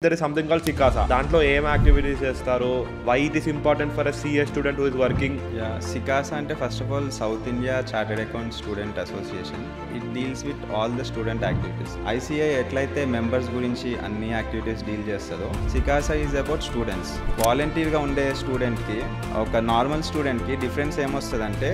There is something called Sikasa. దాంట్లో ఏం activities చేస్తారు? Why it is important for a CA student who is working? Sikasa అంటే first of all south India chartered account student association. It deals with all the student activities. ICI ఎట్లయితే members గురించి అన్ని activities deal చేస్తుందో సికాసా is about students. వాలంటీర్గా ఉండే స్టూడెంట్కి ఒక నార్మల్ స్టూడెంట్కి డిఫరెన్స్ ఏమొస్తుందంటే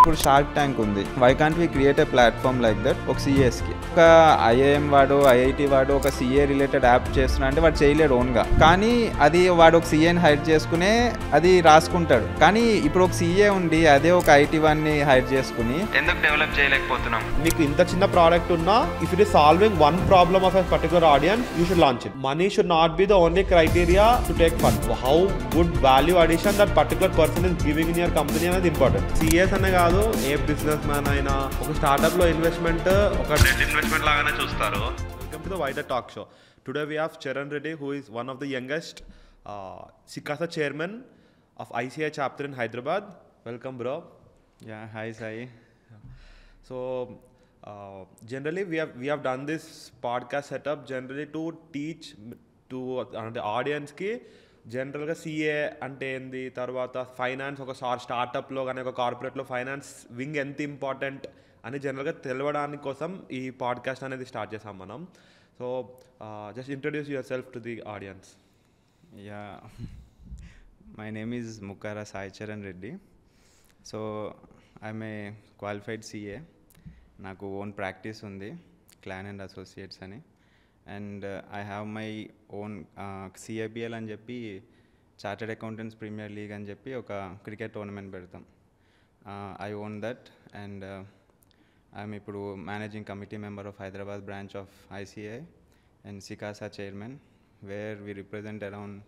ఇప్పుడు షార్క్ ట్యాంక్ ఉంది. Why can't we create a platform like that ఒక సిఎస్కి ఒక ఐఐఎం వాడు ఐఐటి వాడు ఒక సిఏ రిలేటెడ్ యాప్ చేస్తున్నా అంటే వాడు చేయలేడు ఓన్గా, కానీ అది వాడు ఒక సిఏని హైర్ చేసుకునే అది రాసుకుంటాడు. కానీ ఇప్పుడు ఒక సిఏ ఉండి అదే ఒక ఐటీ వాడిని హైర్ చేసుకుని ఎందుకు డెవలప్ చేయలేకపోతున్నాం? మీకు ఇంత చిన్న ప్రోడక్ట్ ఉన్నా if it is solving one problem of a particular audience you should launch it. Money should not be the only criteria to take fund. How good value addition that particular person is giving in your company అనేది important. CS అనే కాదు, ఏ business man అయినా ఒక startup లో investment ఒక debt investment లాగానే చూస్తారు. Welcome to the wider talk show. Today we have Charan Reddy who is one of the youngest Sikasa chairman of ICI chapter in Hyderabad. Welcome, bro. Yeah, hi Sai. So generally we have done this podcast setup generally to teach to the audience ki జనరల్గా CA అంటే ఏంది, తర్వాత finance ఒక స్టార్టప్లో కానీ ఒక కార్పొరేట్లో finance wing ఎంత important అని జనరల్గా తెలవడానికి కోసం ఈ పాడ్కాస్ట్ అనేది స్టార్ట్ చేసాం మనం. సో జస్ట్ ఇంట్రడ్యూస్ యువర్ సెల్ఫ్ to the audience. Yeah, my name is Mukkara Sai Charan Reddy. So I'm a qualified CA. నాకు ఓన్ ప్రాక్టీస్ ఉంది, క్లాన్ అండ్ అసోసియేట్స్ అని. And I have my own CIBL అని చెప్పి చార్టెడ్ అకౌంటెంట్స్ ప్రీమియర్ లీగ్ అని చెప్పి ఒక క్రికెట్ టోర్నమెంట్ పెడతాం. I own that. And I'm ఇప్పుడు managing committee member of Hyderabad branch of ICI and సికాసా chairman, where we represent around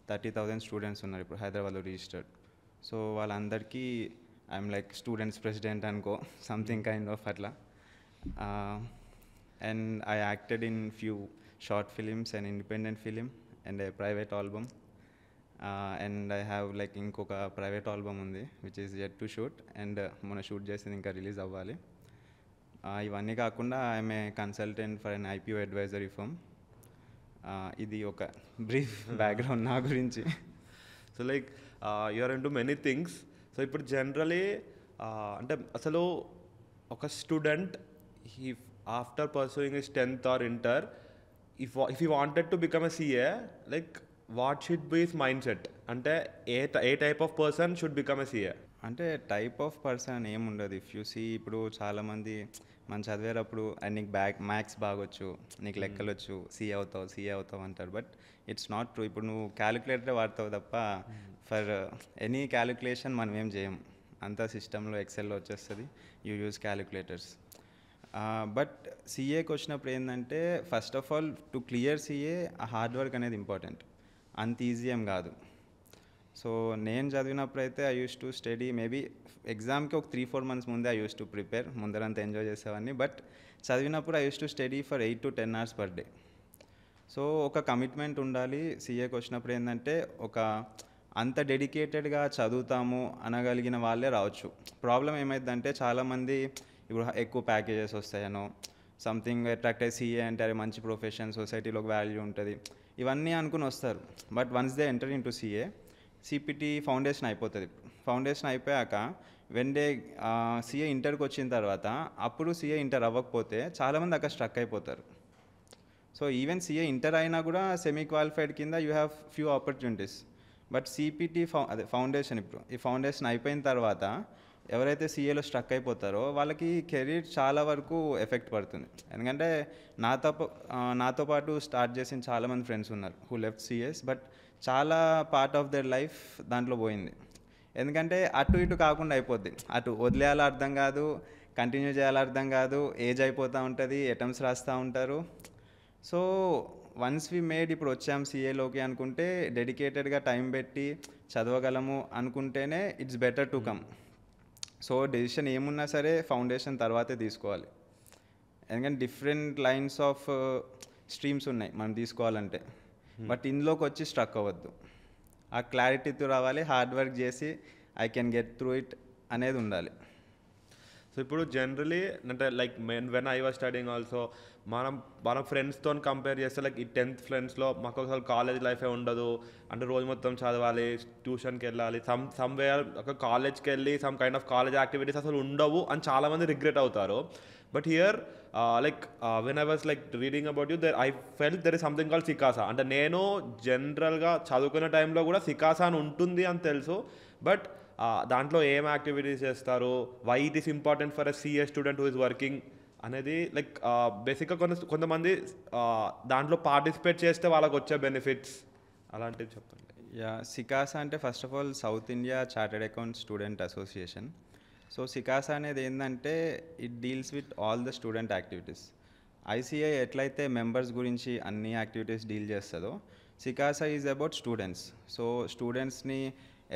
30,000 students ఉన్నారు ఇప్పుడు హైదరాబాద్లో రిజిస్టర్డ్. సో వాళ్ళందరికీ ఐఎమ్ లైక్ స్టూడెంట్స్ ప్రెసిడెంట్ అనుకో, సంథింగ్ కైండ్ ఆఫ్ అట్లా. And I acted in few short films, an independent film and a private album. And I have like inkoka private album undi which is yet to shoot, and mona shoot chesindi inka release avvali. Ivanni kaakunda I am a consultant for an IPO advisory firm. Idi oka brief background na gurinchi. So like you are into many things. So ఇప్పుడు generally అంటే అసలు ఒక student after pursuing his 10th or inter, if he wanted to become a CA, like what should be his mindset? అంటే ఏ type of person should become a CA? అంటే type of person ఏముండదు. If you see ఇప్పుడు చాలామంది మనం చదివేటప్పుడు నీకు maths బాగొచ్చు, నీకు లెక్కలు వచ్చు, సిఏ అవుతావు అంటారు. But it's not true. ఇప్పుడు నువ్వు క్యాలిక్యులేటర్ వాడతావు తప్ప ఫర్ ఎనీ క్యాలిక్యులేషన్ మనం ఏం చేయం. అంతా సిస్టంలో ఎక్సెల్లో వచ్చేస్తుంది. You use calculators. బట్ సిఏకి వచ్చినప్పుడు ఏంటంటే first of all to clear CA hard work అనేది ఇంపార్టెంట్. అంత ఈజీ ఏం కాదు. సో నేను చదివినప్పుడు అయితే I use to study maybe ఎగ్జామ్కి ఒక 3-4 months ముందే ఐ యూస్ టు ప్రిపేర్. ముందరంతా ఎంజాయ్ చేసేవాడిని. బట్ చదివినప్పుడు I use to study for 8 to 10 hours per day. So ఒక కమిట్మెంట్ ఉండాలి. సిఏకి వచ్చినప్పుడు ఏంటంటే ఒక అంత డెడికేటెడ్గా చదువుతాము అనగలిగిన వాళ్ళే రావచ్చు. ప్రాబ్లం ఏమైందంటే చాలామంది ఇప్పుడు ఎక్కువ ప్యాకేజెస్ వస్తాయనో సంథింగ్ అట్రాక్ట్ అయ్యి సిఏ అంటే అరే మంచి ప్రొఫెషన్, సొసైటీలో ఒక వాల్యూ ఉంటుంది, ఇవన్నీ అనుకుని వస్తారు. But once they enter in to CA, CPT foundation అయిపోతుంది. ఫౌండేషన్ అయిపోయాక వెన్ డే సిఏ ఇంటర్కి వచ్చిన తర్వాత అప్పుడు సిఏ ఇంటర్ అవ్వకపోతే చాలామంది అక్కడ స్ట్రక్ అయిపోతారు. సో ఈవెన్ సిఏ ఇంటర్ అయినా కూడా సెమీ క్వాలిఫైడ్ కింద you have few opportunities. But CPT foundation ఇప్పుడు ఈ ఫౌండేషన్ అయిపోయిన తర్వాత ఎవరైతే సిఏలో స్ట్రక్ అయిపోతారో వాళ్ళకి కెరీర్ చాలా వరకు ఎఫెక్ట్ పడుతుంది. ఎందుకంటే నాతో పాటు స్టార్ట్ చేసిన చాలామంది ఫ్రెండ్స్ ఉన్నారు హూ లెఫ్ట్ సిఎస్, బట్ చాలా పార్ట్ ఆఫ్ దర్ లైఫ్ దాంట్లో పోయింది. ఎందుకంటే అటు ఇటు కాకుండా అయిపోద్ది. అటు వదిలేయాలో అర్థం కాదు, కంటిన్యూ చేయాలో అర్థం కాదు, ఏజ్ అయిపోతూ ఉంటుంది, అటెంప్ట్స్ రాస్తూ ఉంటారు. సో వన్స్ వి మేడ్ ఇప్పుడు వచ్చాం సిఏలోకి అనుకుంటే డెడికేటెడ్గా టైం పెట్టి చదవగలము అనుకుంటేనే it's better to come. So decision ఏమున్నా సరే ఫౌండేషన్ తర్వాతే తీసుకోవాలి. ఎందుకంటే డిఫరెంట్ లైన్స్ ఆఫ్ స్ట్రీమ్స్ ఉన్నాయి మనం తీసుకోవాలంటే. బట్ ఇందులోకి వచ్చి స్ట్రక్ అవ్వద్దు. ఆ క్లారిటీతో రావాలి, హార్డ్ వర్క్ చేసి I can get through it అనేది ఉండాలి. సో ఇప్పుడు జనరలీ అంటే like when I was studying also మన ఫ్రెండ్స్తో కంపేర్ చేస్తే లైక్ ఈ 10th ఫ్రెండ్స్లో మాకు అసలు కాలేజ్ లైఫే ఉండదు, అంటే రోజు మొత్తం చదవాలి, ట్యూషన్కి వెళ్ళాలి, సమ్వేర్ ఒక కాలేజ్కి వెళ్ళి some kind of college activities అసలు ఉండవు అని చాలామంది రిగ్రెట్ అవుతారు. But here when I was like reading about you I felt there is something called సికాసా. అంటే నేను జనరల్గా చదువుకునే టైంలో కూడా సికాసా అని ఉంటుంది అని తెలుసు, బట్ దాంట్లో ఏం యాక్టివిటీస్ చేస్తారు, why it is important for a CA student who is working అనేది లైక్ బేసిక్గా కొంతమంది దాంట్లో పార్టిసిపేట్ చేస్తే వాళ్ళకి వచ్చే బెనిఫిట్స్ అలాంటివి చెప్పండి. సికాసా అంటే first of all south India chartered account student association. So సికాసా అనేది ఏంటంటే it deals with all the student activities. ICI ఎట్లయితే మెంబర్స్ గురించి అన్ని యాక్టివిటీస్ డీల్ చేస్తుందో, సికాసా ఈజ్ అబౌట్ స్టూడెంట్స్. సో స్టూడెంట్స్ని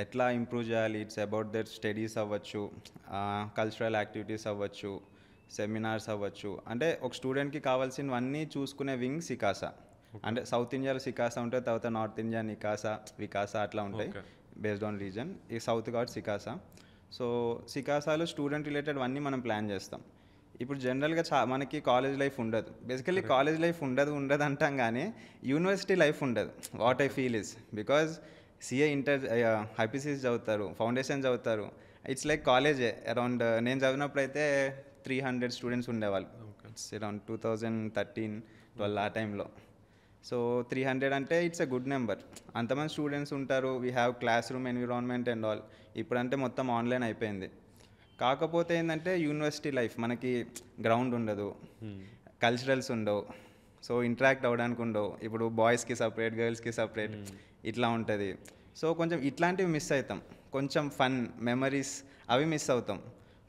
ఎట్లా ఇంప్రూవ్ చేయాలి, ఇట్స్ అబౌట్ దర్ స్టడీస్ అవ్వచ్చు, కల్చరల్ యాక్టివిటీస్ అవ్వచ్చు, సెమినార్స్ అవ్వచ్చు, అంటే ఒక స్టూడెంట్కి కావాల్సినవన్నీ చూసుకునే వింగ్ సికాసా. అంటే సౌత్ ఇండియాలో సికాసా ఉంటుంది, తర్వాత నార్త్ ఇండియా నికాసా, వికాసా అట్లా ఉంటాయి బేస్డ్ ఆన్ రీజన్. ఈ సౌత్ కాబట్టి సికాసా. సో సికాసాలో స్టూడెంట్ రిలేటెడ్ అన్నీ మనం ప్లాన్ చేస్తాం. ఇప్పుడు జనరల్గా మనకి కాలేజ్ లైఫ్ ఉండదు, బేసికలీ కాలేజ్ లైఫ్ ఉండదు అంటాం, కానీ యూనివర్సిటీ లైఫ్ ఉండదు. What I feel is because CA IPCs చదువుతారు, ఫౌండేషన్ చదువుతారు, ఇట్స్ లైక్ కాలేజే. అరౌండ్ నేను చదివినప్పుడు అయితే 300 స్టూడెంట్స్ ఉండేవాళ్ళు. ఇట్స్ అరౌండ్ 2013-12 ఆ టైంలో. సో 300 అంటే ఇట్స్ ఎ గుడ్ నెంబర్. అంతమంది స్టూడెంట్స్ ఉంటారు, we have class room environment and all. ఇప్పుడంటే మొత్తం ఆన్లైన్ అయిపోయింది. కాకపోతే ఏంటంటే యూనివర్సిటీ లైఫ్ మనకి గ్రౌండ్ ఉండదు, కల్చరల్స్ ఉండవు, సో ఇంటరాక్ట్ అవ్వడానికి ఉండవు. ఇప్పుడు బాయ్స్కి సపరేట్, గర్ల్స్కి సపరేట్ ఇట్లా ఉంటుంది. సో కొంచెం ఇట్లాంటివి మిస్ అవుతాం, కొంచెం ఫన్ మెమరీస్ అవి మిస్ అవుతాం.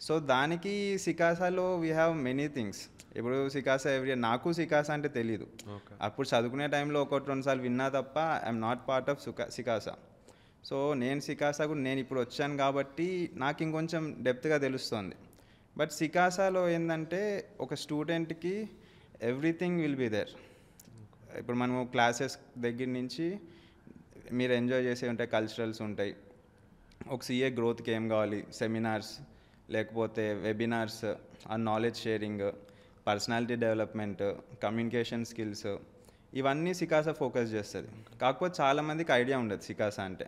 సో దానికి సికాసాలో వీ హ్యావ్ మెనీ థింగ్స్. ఇప్పుడు సికాసా నాకు సికాసా అంటే తెలీదు, అప్పుడు చదువుకునే టైంలో 1-2 సార్లు విన్నా తప్ప ఐఎమ్ నాట్ పార్ట్ ఆఫ్ సికాసా. సో నేను సికాసా కూడా నేను ఇప్పుడు వచ్చాను కాబట్టి నాకు ఇంకొంచెం డెప్త్గా తెలుస్తుంది. బట్ సికాసాలో ఏంటంటే ఒక స్టూడెంట్కి ఎవ్రీథింగ్ విల్ బీ దేర్. ఇప్పుడు మనము క్లాసెస్ దగ్గర నుంచి మీరు ఎంజాయ్ చేసే ఉంటాయి, కల్చరల్స్ ఉంటాయి, ఒక సిఏ గ్రోత్కి ఏం కావాలి, సెమినార్స్ లేకపోతే వెబినార్స్, ఆ knowledge sharing, personality development, communication skills, ఇవన్నీ సికాసా ఫోకస్ చేస్తుంది. కాకపోతే చాలామందికి ఐడియా ఉండదు సికాసా అంటే.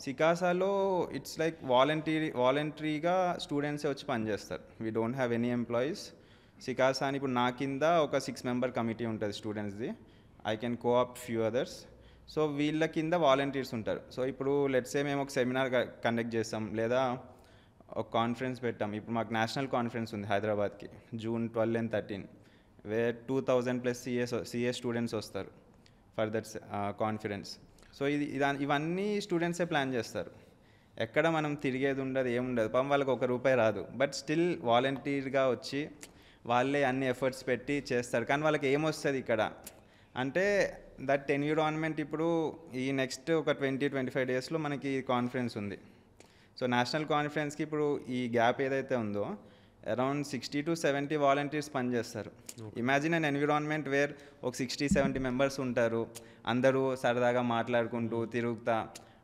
సికాసాలో ఇట్స్ లైక్ వాలంటరీగా స్టూడెంట్సే వచ్చి పనిచేస్తారు. We don't have any employees. సికాసా అని ఇప్పుడు నా కింద ఒక 6 మెంబర్ కమిటీ ఉంటుంది స్టూడెంట్స్ది. I can co-opt few others. So వీళ్ళ కింద వాలంటీర్స్ ఉంటారు. సో ఇప్పుడు లెట్సే మేము ఒక సెమినార్ కండక్ట్ చేస్తాం, లేదా ఒక కాన్ఫరెన్స్ పెట్టాం. ఇప్పుడు మాకు నేషనల్ కాన్ఫరెన్స్ ఉంది హైదరాబాద్కి June 12 and 13, where 2000+ CA students వస్తారు ఫర్ దట్ కాన్ఫరెన్స్. సో ఇవన్నీ స్టూడెంట్సే ప్లాన్ చేస్తారు. ఎక్కడ మనం తిరిగేది ఉండదు, ఏముండదు, పాపం వాళ్ళకి ₹1 రాదు, బట్ స్టిల్ వాలంటీర్గా వచ్చి వాళ్ళే అన్ని ఎఫర్ట్స్ పెట్టి చేస్తారు. కానీ వాళ్ళకి ఏమొస్తుంది ఇక్కడ అంటే దట్ ఎన్విరాన్మెంట్. ఇప్పుడు ఈ నెక్స్ట్ ఒక 20-25 డేస్లో మనకి కాన్ఫరెన్స్ ఉంది. సో నేషనల్ కాన్ఫరెన్స్కి ఇప్పుడు ఈ గ్యాప్ ఏదైతే ఉందో అరౌండ్ 60-70 వాలంటీర్స్ పనిచేస్తారు. ఇమాజిన్ అన్ ఎన్విరాన్మెంట్ వేర్ ఒక 60-70 మెంబర్స్ ఉంటారు, అందరూ సరదాగా మాట్లాడుకుంటూ తిరుగుతా.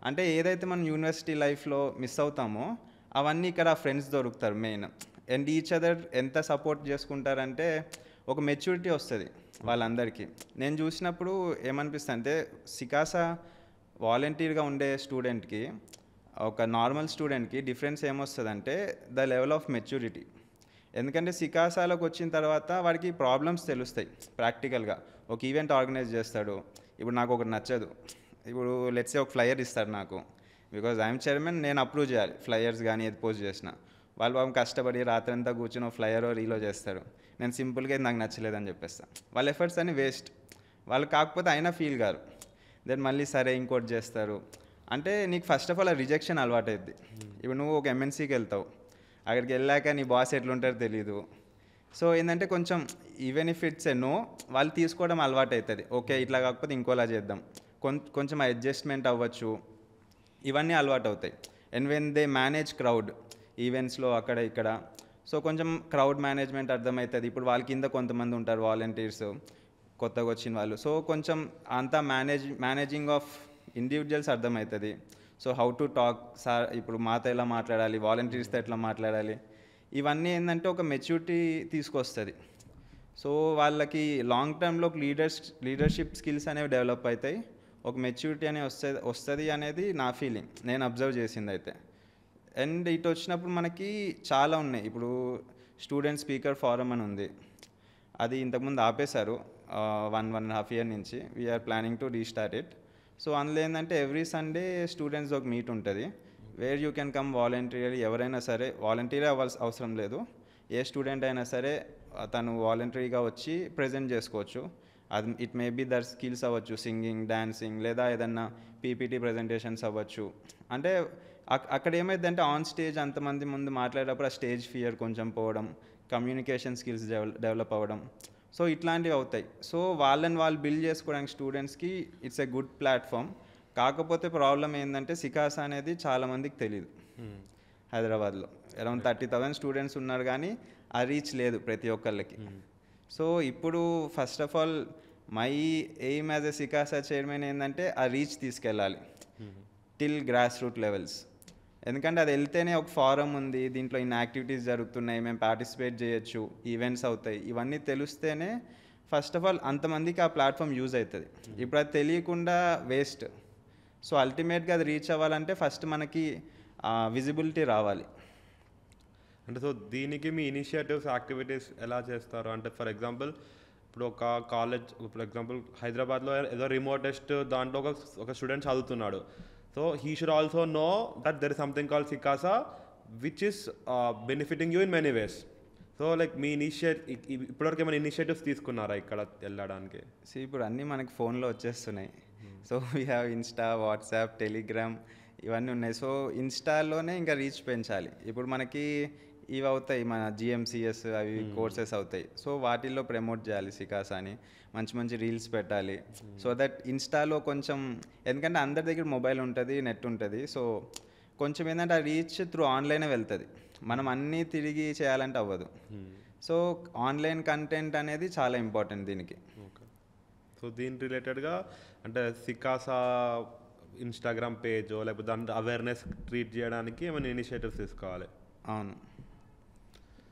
అంటే ఏదైతే మనం యూనివర్సిటీ లైఫ్లో మిస్ అవుతామో అవన్నీ ఇక్కడ ఫ్రెండ్స్ దొరుకుతారు మెయిన్. అండ్ ఈచ్ అదర్ ఎంత సపోర్ట్ చేసుకుంటారంటే ఒక మెచ్యూరిటీ వస్తుంది వాళ్ళందరికీ. నేను చూసినప్పుడు ఏమనిపిస్తుంది అంటే సికాసా వాలంటీర్గా ఉండే స్టూడెంట్కి ఒక నార్మల్ స్టూడెంట్కి డిఫరెన్స్ ఏమొస్తుందంటే ద లెవెల్ ఆఫ్ మెచ్యూరిటీ. ఎందుకంటే సికాసాలోకి వచ్చిన తర్వాత వాడికి ప్రాబ్లమ్స్ తెలుస్తాయి ప్రాక్టికల్గా. ఒక ఈవెంట్ ఆర్గనైజ్ చేస్తాడు, ఇప్పుడు నాకు ఒకటి నచ్చదు, ఇప్పుడు లెట్సే ఒక ఫ్లయర్ ఇస్తారు నాకు, బికాజ్ ఐఎమ్ చైర్మన్, నేను అప్రూవ్ చేయాలి ఫ్లయర్స్ కానీ ఏది పోస్ట్ చేసిన. వాళ్ళు బాబు కష్టపడి రాత్రంతా కూర్చొని ఒక ఫ్లయర్ రీలో చేస్తారు, నేను సింపుల్గా నాకు నచ్చలేదని చెప్పేస్తాను. వాళ్ళ ఎఫర్ట్స్ అన్నీ వేస్ట్. వాళ్ళు కాకపోతే అయినా ఫీల్ కాదు, దెన్ మళ్ళీ సరే ఇంకోటి చేస్తారు. అంటే నీకు ఫస్ట్ ఆఫ్ ఆల్ ఆ రిజెక్షన్ అలవాటు అవుద్ది. ఇప్పుడు నువ్వు ఒక ఎంఎన్సీకి వెళ్తావు, అక్కడికి వెళ్ళాక నీ బాస్ ఎట్లుంటారో తెలీదు. సో ఏంటంటే కొంచెం even if it's a no, వాళ్ళు తీసుకోవడం అలవాటు అవుతుంది. ఓకే ఇట్లా కాకపోతే ఇంకోలా చేద్దాం, కొంచెం అడ్జస్ట్మెంట్ అవ్వచ్చు, ఇవన్నీ అలవాటు అవుతాయి. And when they manage crowd ఈవెంట్స్లో అక్కడ ఇక్కడ, సో కొంచెం క్రౌడ్ మేనేజ్మెంట్ అర్థమవుతుంది. ఇప్పుడు వాళ్ళ కింద కొంతమంది ఉంటారు వాలంటీర్స్ కొత్తగా వచ్చిన వాళ్ళు, సో కొంచెం అంతా మేనేజింగ్ ఆఫ్ ఇండివిజువల్స్ అర్థమవుతుంది. So how to talk sir, ఇప్పుడు మాతో ఎలా మాట్లాడాలి, వాలంటీర్స్తో ఎట్లా మాట్లాడాలి, ఇవన్నీ ఏంటంటే ఒక మెచ్యూరిటీ తీసుకొస్తుంది. సో వాళ్ళకి లాంగ్ టర్మ్లో లీడర్షిప్ స్కిల్స్ అనేవి డెవలప్ అవుతాయి, ఒక మెచ్యూరిటీ అనేది వస్తుంది అనేది నా ఫీలింగ్, నేను అబ్జర్వ్ చేసింది అయితే. అండ్ ఇటు వచ్చినప్పుడు మనకి చాలా ఉన్నాయి. ఇప్పుడు స్టూడెంట్ స్పీకర్ ఫారం అని ఉంది, అది ఇంతకుముందు ఆపేశారు 1.5 year నుంచి. We're planning to restart it. So అందులో ఏంటంటే ఎవ్రీ సండే స్టూడెంట్స్ ఒక మీట్ ఉంటుంది, where you can come voluntary. ఎవరైనా సరే వాలంటీరీ అవసరం లేదు, ఏ స్టూడెంట్ అయినా సరే తను వాలంటరీగా వచ్చి ప్రజెంట్ చేసుకోవచ్చు. అది it may be their skills అవ్వచ్చు, సింగింగ్, డాన్సింగ్, లేదా ఏదన్నా పీపీటీ ప్రజెంటేషన్స్ అవ్వచ్చు. అంటే అక్కడ ఏమైందంటే ఆన్ స్టేజ్ అంతమంది ముందు మాట్లాడేటప్పుడు ఆ స్టేజ్ ఫియర్ కొంచెం పోవడం, కమ్యూనికేషన్ స్కిల్స్ డెవలప్ అవ్వడం, సో ఇట్లాంటివి అవుతాయి. సో వాళ్ళని వాళ్ళు బిల్డ్ చేసుకోవడానికి స్టూడెంట్స్కి ఇట్స్ ఎ గుడ్ ప్లాట్ఫామ్. కాకపోతే ప్రాబ్లం ఏంటంటే సికాసా అనేది చాలామందికి తెలియదు. హైదరాబాద్లో అరౌండ్ 30,000 స్టూడెంట్స్ ఉన్నారు, కానీ ఆ రీచ్ లేదు ప్రతి ఒక్కళ్ళకి. సో ఇప్పుడు first of all my aim as a సికాసా చైర్మన్ ఏంటంటే ఆ రీచ్ తీసుకెళ్ళాలి టిల్ గ్రాస్ రూట్ లెవెల్స్. ఎందుకంటే అది వెళ్తేనే ఒక ఫారం ఉంది, దీంట్లో ఇన్ని యాక్టివిటీస్ జరుగుతున్నాయి, మేము పార్టిసిపేట్ చేయొచ్చు, ఈవెంట్స్ అవుతాయి, ఇవన్నీ తెలిస్తేనే ఫస్ట్ ఆఫ్ ఆల్ అంతమందికి ఆ ప్లాట్ఫామ్ యూజ్ అవుతుంది. ఇప్పుడు అది తెలియకుండా వేస్ట్. సో అల్టిమేట్గా అది రీచ్ అవ్వాలంటే ఫస్ట్ మనకి విజిబిలిటీ రావాలి. అంటే సో దీనికి మీ ఇనిషియేటివ్స్, యాక్టివిటీస్ ఎలా చేస్తారు? అంటే ఫర్ ఎగ్జాంపుల్ ఇప్పుడు ఒక కాలేజ్, ఫర్ ఎగ్జాంపుల్ హైదరాబాద్లో ఏదో రిమోటెస్ట్ దాంట్లో ఒక స్టూడెంట్ చదువుతున్నాడు. So he should also know that there is something called సికాసా which is benefiting you in many ways. So like మీ ఇప్పటివరకు ఏమైనా ఇనిషియేటివ్స్ తీసుకున్నారా ఇక్కడ వెళ్ళడానికి? సో ఇప్పుడు అన్నీ మనకి ఫోన్లో వచ్చేస్తున్నాయి. So we have Insta, WhatsApp, Telegram, ఇవన్నీ ఉన్నాయి. సో ఇన్స్టాలోనే ఇంకా రీచ్ పెంచాలి. ఇప్పుడు మనకి ఇవి అవుతాయి, మన GMCS అవి కోర్సెస్ అవుతాయి. సో వాటిల్లో ప్రమోట్ చేయాలి సికాసా అని, మంచి మంచి రీల్స్ పెట్టాలి. సో దట్ ఇన్స్టాలో కొంచెం, ఎందుకంటే అందరి దగ్గర మొబైల్ ఉంటుంది, నెట్ ఉంటుంది. సో కొంచెం ఏంటంటే ఆ రీచ్ త్రూ ఆన్లైనే వెళ్తుంది, మనం అన్నీ తిరిగి చేయాలంటే అవ్వదు. సో ఆన్లైన్ కంటెంట్ అనేది చాలా ఇంపార్టెంట్ దీనికి. ఓకే. సో దీని రిలేటెడ్గా అంటే సికాసా ఇన్స్టాగ్రామ్ పేజో లేకపోతే దాని అవేర్నెస్ క్రియేట్ చేయడానికి ఏమైనా ఇనిషియేటివ్స్ తీసుకోవాలి? అవును.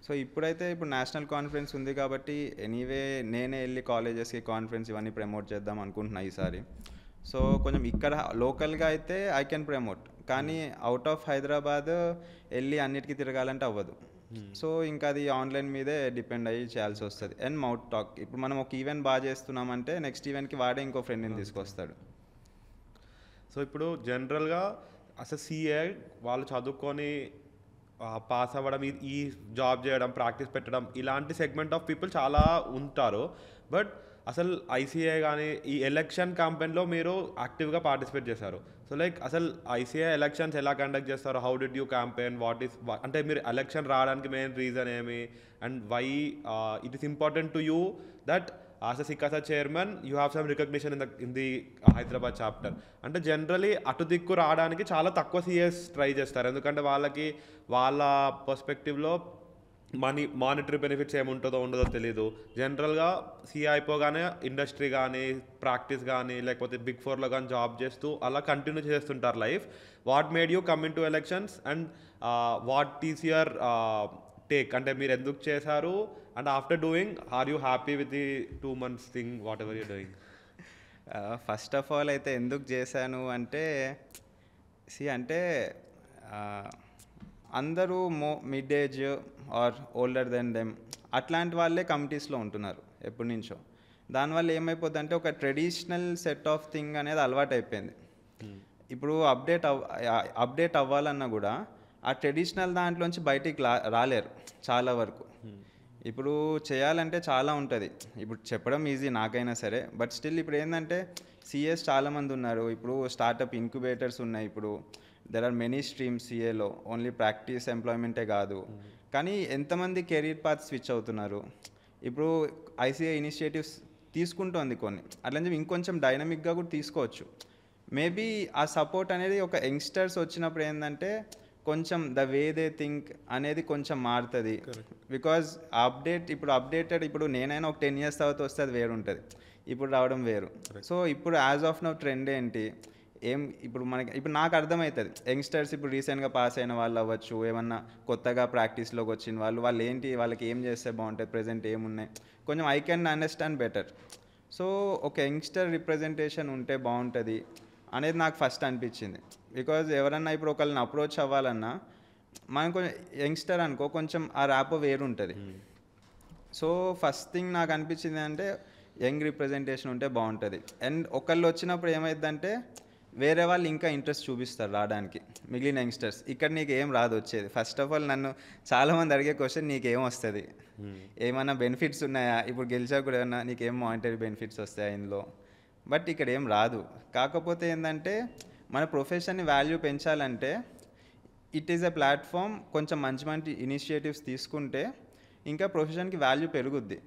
సో ఇప్పుడైతే నేషనల్ కాన్ఫరెన్స్ ఉంది కాబట్టి ఎనీవే నేనే వెళ్ళి కాలేజెస్కి కాన్ఫరెన్స్ ఇవన్నీ ప్రమోట్ చేద్దాం అనుకుంటున్నా ఈసారి. సో కొంచెం ఇక్కడ లోకల్గా అయితే ఐ కెన్ ప్రమోట్, కానీ అవుట్ ఆఫ్ హైదరాబాద్ వెళ్ళి అన్నిటికీ తిరగాలంటే అవ్వదు. సో ఇంకా అది ఆన్లైన్ మీదే డిపెండ్ అయ్యి చేయాల్సి వస్తుంది. అండ్ మౌత్ టాక్, ఇప్పుడు మనం ఒక ఈవెంట్ బాగా చేస్తున్నామంటే నెక్స్ట్ ఈవెంట్కి వాడే ఇంకో ఫ్రెండ్ని తీసుకొస్తాడు. సో ఇప్పుడు జనరల్గా అసలు CA వాళ్ళు చదువుకొని పాస్ అవ్వడం, ఈ జాబ్ చేయడం, ప్రాక్టీస్ పెట్టడం, ఇలాంటి సెగ్మెంట్ ఆఫ్ పీపుల్ చాలా ఉంటారు. బట్ అసలు ICA కానీ ఈ ఎలక్షన్ క్యాంపెయిన్లో మీరు యాక్టివ్గా పార్టిసిపేట్ చేశారు. సో లైక్ అసలు ICA ఎలక్షన్స్ ఎలా కండక్ట్ చేస్తారు? How did you campaign? What is, అంటే మీరు ఎలక్షన్ రావడానికి మెయిన్ రీజన్ ఏమి? And why it is important to you that as a సికాసా chairman you have some recognition in the Hyderabad chapter? అంటే generally అటు దిక్కు రావడానికి చాలా తక్కువ CAs ట్రై చేస్తారు, ఎందుకంటే వాళ్ళకి వాళ్ళ పర్స్పెక్టివ్లో మానిటరీ బెనిఫిట్స్ ఏముంటుందో ఉండదో తెలీదు. జనరల్గా CA అయిపోగానే ఇండస్ట్రీ కానీ, ప్రాక్టీస్ కానీ, లేకపోతే Big 4లో కానీ జాబ్ చేస్తూ అలా కంటిన్యూ చేస్తుంటారు life. What made you come in to elections and what is your take? అంటే మీరు ఎందుకు చేశారు? And after doing are you happy with the 2 months thing whatever you doing? First of all అయితే ఎందుకు చేశాను అంటే, అంటే అందరూ mid age or older then them అట్లాంటి వాళ్ళే కమిటీస్లో ఉంటున్నారు ఎప్పటి నుంచో. దానివల్ల ఏమైపోద్ది అంటే ఒక ట్రెడిషనల్ సెట్ ఆఫ్ థింగ్ అనేది అలవాటు అయిపోయింది. ఇప్పుడు అప్డేట్ అవ్వాలన్నా కూడా ఆ ట్రెడిషనల్ దాంట్లోంచి బయటికి రాలేరు చాలా వరకు. ఇప్పుడు చేయాలంటే చాలా ఉంటుంది, ఇప్పుడు చెప్పడం ఈజీ నాకైనా సరే, బట్ స్టిల్ ఇప్పుడు ఏంటంటే CAs చాలామంది ఉన్నారు. ఇప్పుడు స్టార్టప్ ఇంక్యుబేటర్స్ ఉన్నాయి. ఇప్పుడు దెర్ ఆర్ మెనీ స్ట్రీమ్స్ CAలో, ఓన్లీ ప్రాక్టీస్ ఎంప్లాయ్మెంటే కాదు. కానీ ఎంతమంది కెరీర్ పాత్ స్విచ్ అవుతున్నారు? ఇప్పుడు ICA ఇనిషియేటివ్స్ తీసుకుంటోంది కొన్ని, అట్లని చెప్పి ఇంకొంచెం డైనమిక్గా కూడా తీసుకోవచ్చు. మేబీ ఆ సపోర్ట్ అనేది ఒక యంగ్స్టర్స్ వచ్చినప్పుడు ఏంటంటే కొంచెం ద వే దే థింక్ అనేది కొంచెం మారుతుంది. బికాజ్ అప్డేటెడ్ ఇప్పుడు నేనైనా ఒక 10 years తర్వాత వస్తే అది వేరు ఉంటుంది, ఇప్పుడు రావడం వేరు. సో ఇప్పుడు యాజ్ ఆఫ్ నౌ ట్రెండ్ ఏంటి, ఇప్పుడు మనకి ఇప్పుడు నాకు అర్థమవుతుంది యంగ్స్టర్స్ ఇప్పుడు రీసెంట్గా పాస్ అయిన వాళ్ళు అవ్వచ్చు, ఏమన్నా కొత్తగా ప్రాక్టీస్లోకి వచ్చిన వాళ్ళు ఏంటి, వాళ్ళకి ఏం చేస్తే బాగుంటుంది, ప్రజెంట్ ఏమున్నాయి, కొంచెం I can understand better. So ఒక యంగ్స్టర్ రిప్రజెంటేషన్ ఉంటే బాగుంటుంది అనేది నాకు ఫస్ట్ అనిపించింది. బికాజ్ ఎవరన్నా ఇప్పుడు ఒకళ్ళని అప్రోచ్ అవ్వాలన్నా మనం కొంచెం యంగ్స్టర్ అనుకో కొంచెం ఆ ర్యాపో వేరు ఉంటుంది. సో ఫస్ట్ థింగ్ నాకు అనిపించింది అంటే యంగ్ రిప్రజెంటేషన్ ఉంటే బాగుంటుంది. అండ్ ఒకళ్ళు వచ్చినప్పుడు ఏమైందంటే వేరే వాళ్ళు ఇంకా ఇంట్రెస్ట్ చూపిస్తారు రావడానికి, మిగిలిన యంగ్స్టర్స్. ఇక్కడ నీకు ఏం రాదు వచ్చేది. ఫస్ట్ ఆఫ్ ఆల్ నన్ను చాలామంది అడిగే క్వశ్చన్ నీకేం వస్తుంది, ఏమైనా బెనిఫిట్స్ ఉన్నాయా, ఇప్పుడు గెలిచా కూడా ఏమన్నా నీకేం మానిటరీ బెనిఫిట్స్ వస్తాయా ఇందులో, బట్ ఇక్కడ ఏం రాదు. కాకపోతే ఏంటంటే మన ప్రొఫెషన్ని వాల్యూ పెంచాలంటే ఇట్ ఈస్ ఎ ప్లాట్ఫామ్. కొంచెం మంచి మంచి ఇనిషియేటివ్స్ తీసుకుంటే ఇంకా ప్రొఫెషన్కి వాల్యూ పెరుగుద్ది.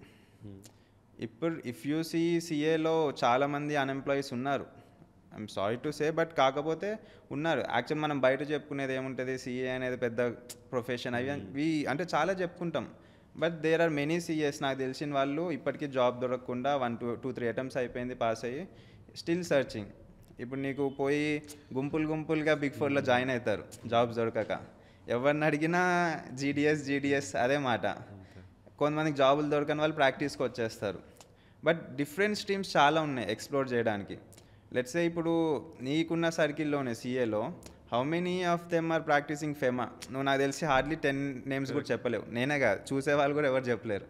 ఇప్పుడు ఇఫ్ యూ సిఏలో చాలామంది అన్ఎంప్లాయీస్ ఉన్నారు, I'm sorry to say, but కాకపోతే ఉన్నారు. యాక్చువల్ మనం బయట చెప్పుకునేది ఏముంటుంది, సిఏ అనేది పెద్ద ప్రొఫెషన్ అవి అంటే చాలా చెప్పుకుంటాం. But there are many CAs నాకు తెలిసిన వాళ్ళు ఇప్పటికీ జాబ్ దొరకకుండా 1-2-3 అటెంప్ట్స్ అయిపోయింది, పాస్ అయ్యి స్టిల్ సర్చింగ్. ఇప్పుడు నీకు పోయి గుంపులుగా బిగ్ ఫోర్లో జాయిన్ అవుతారు జాబ్స్ దొరకక. ఎవరిని అడిగినా జీడిఎస్ అదే మాట. కొంతమందికి జాబులు దొరకని వాళ్ళు ప్రాక్టీస్కి వచ్చేస్తారు. బట్ డిఫరెంట్ స్ట్రీమ్స్ చాలా ఉన్నాయి ఎక్స్ప్లోర్ చేయడానికి. లెట్స్ సే ఇప్పుడు నీకున్న సర్కిల్లోనే సిఏలో how many of them are practising FEMA? నువ్వు నాకు తెలిసి హార్డ్లీ 10 నేమ్స్ కూడా చెప్పలేవు. నేనే కాదు, చూసేవాళ్ళు కూడా ఎవరు చెప్పలేరు.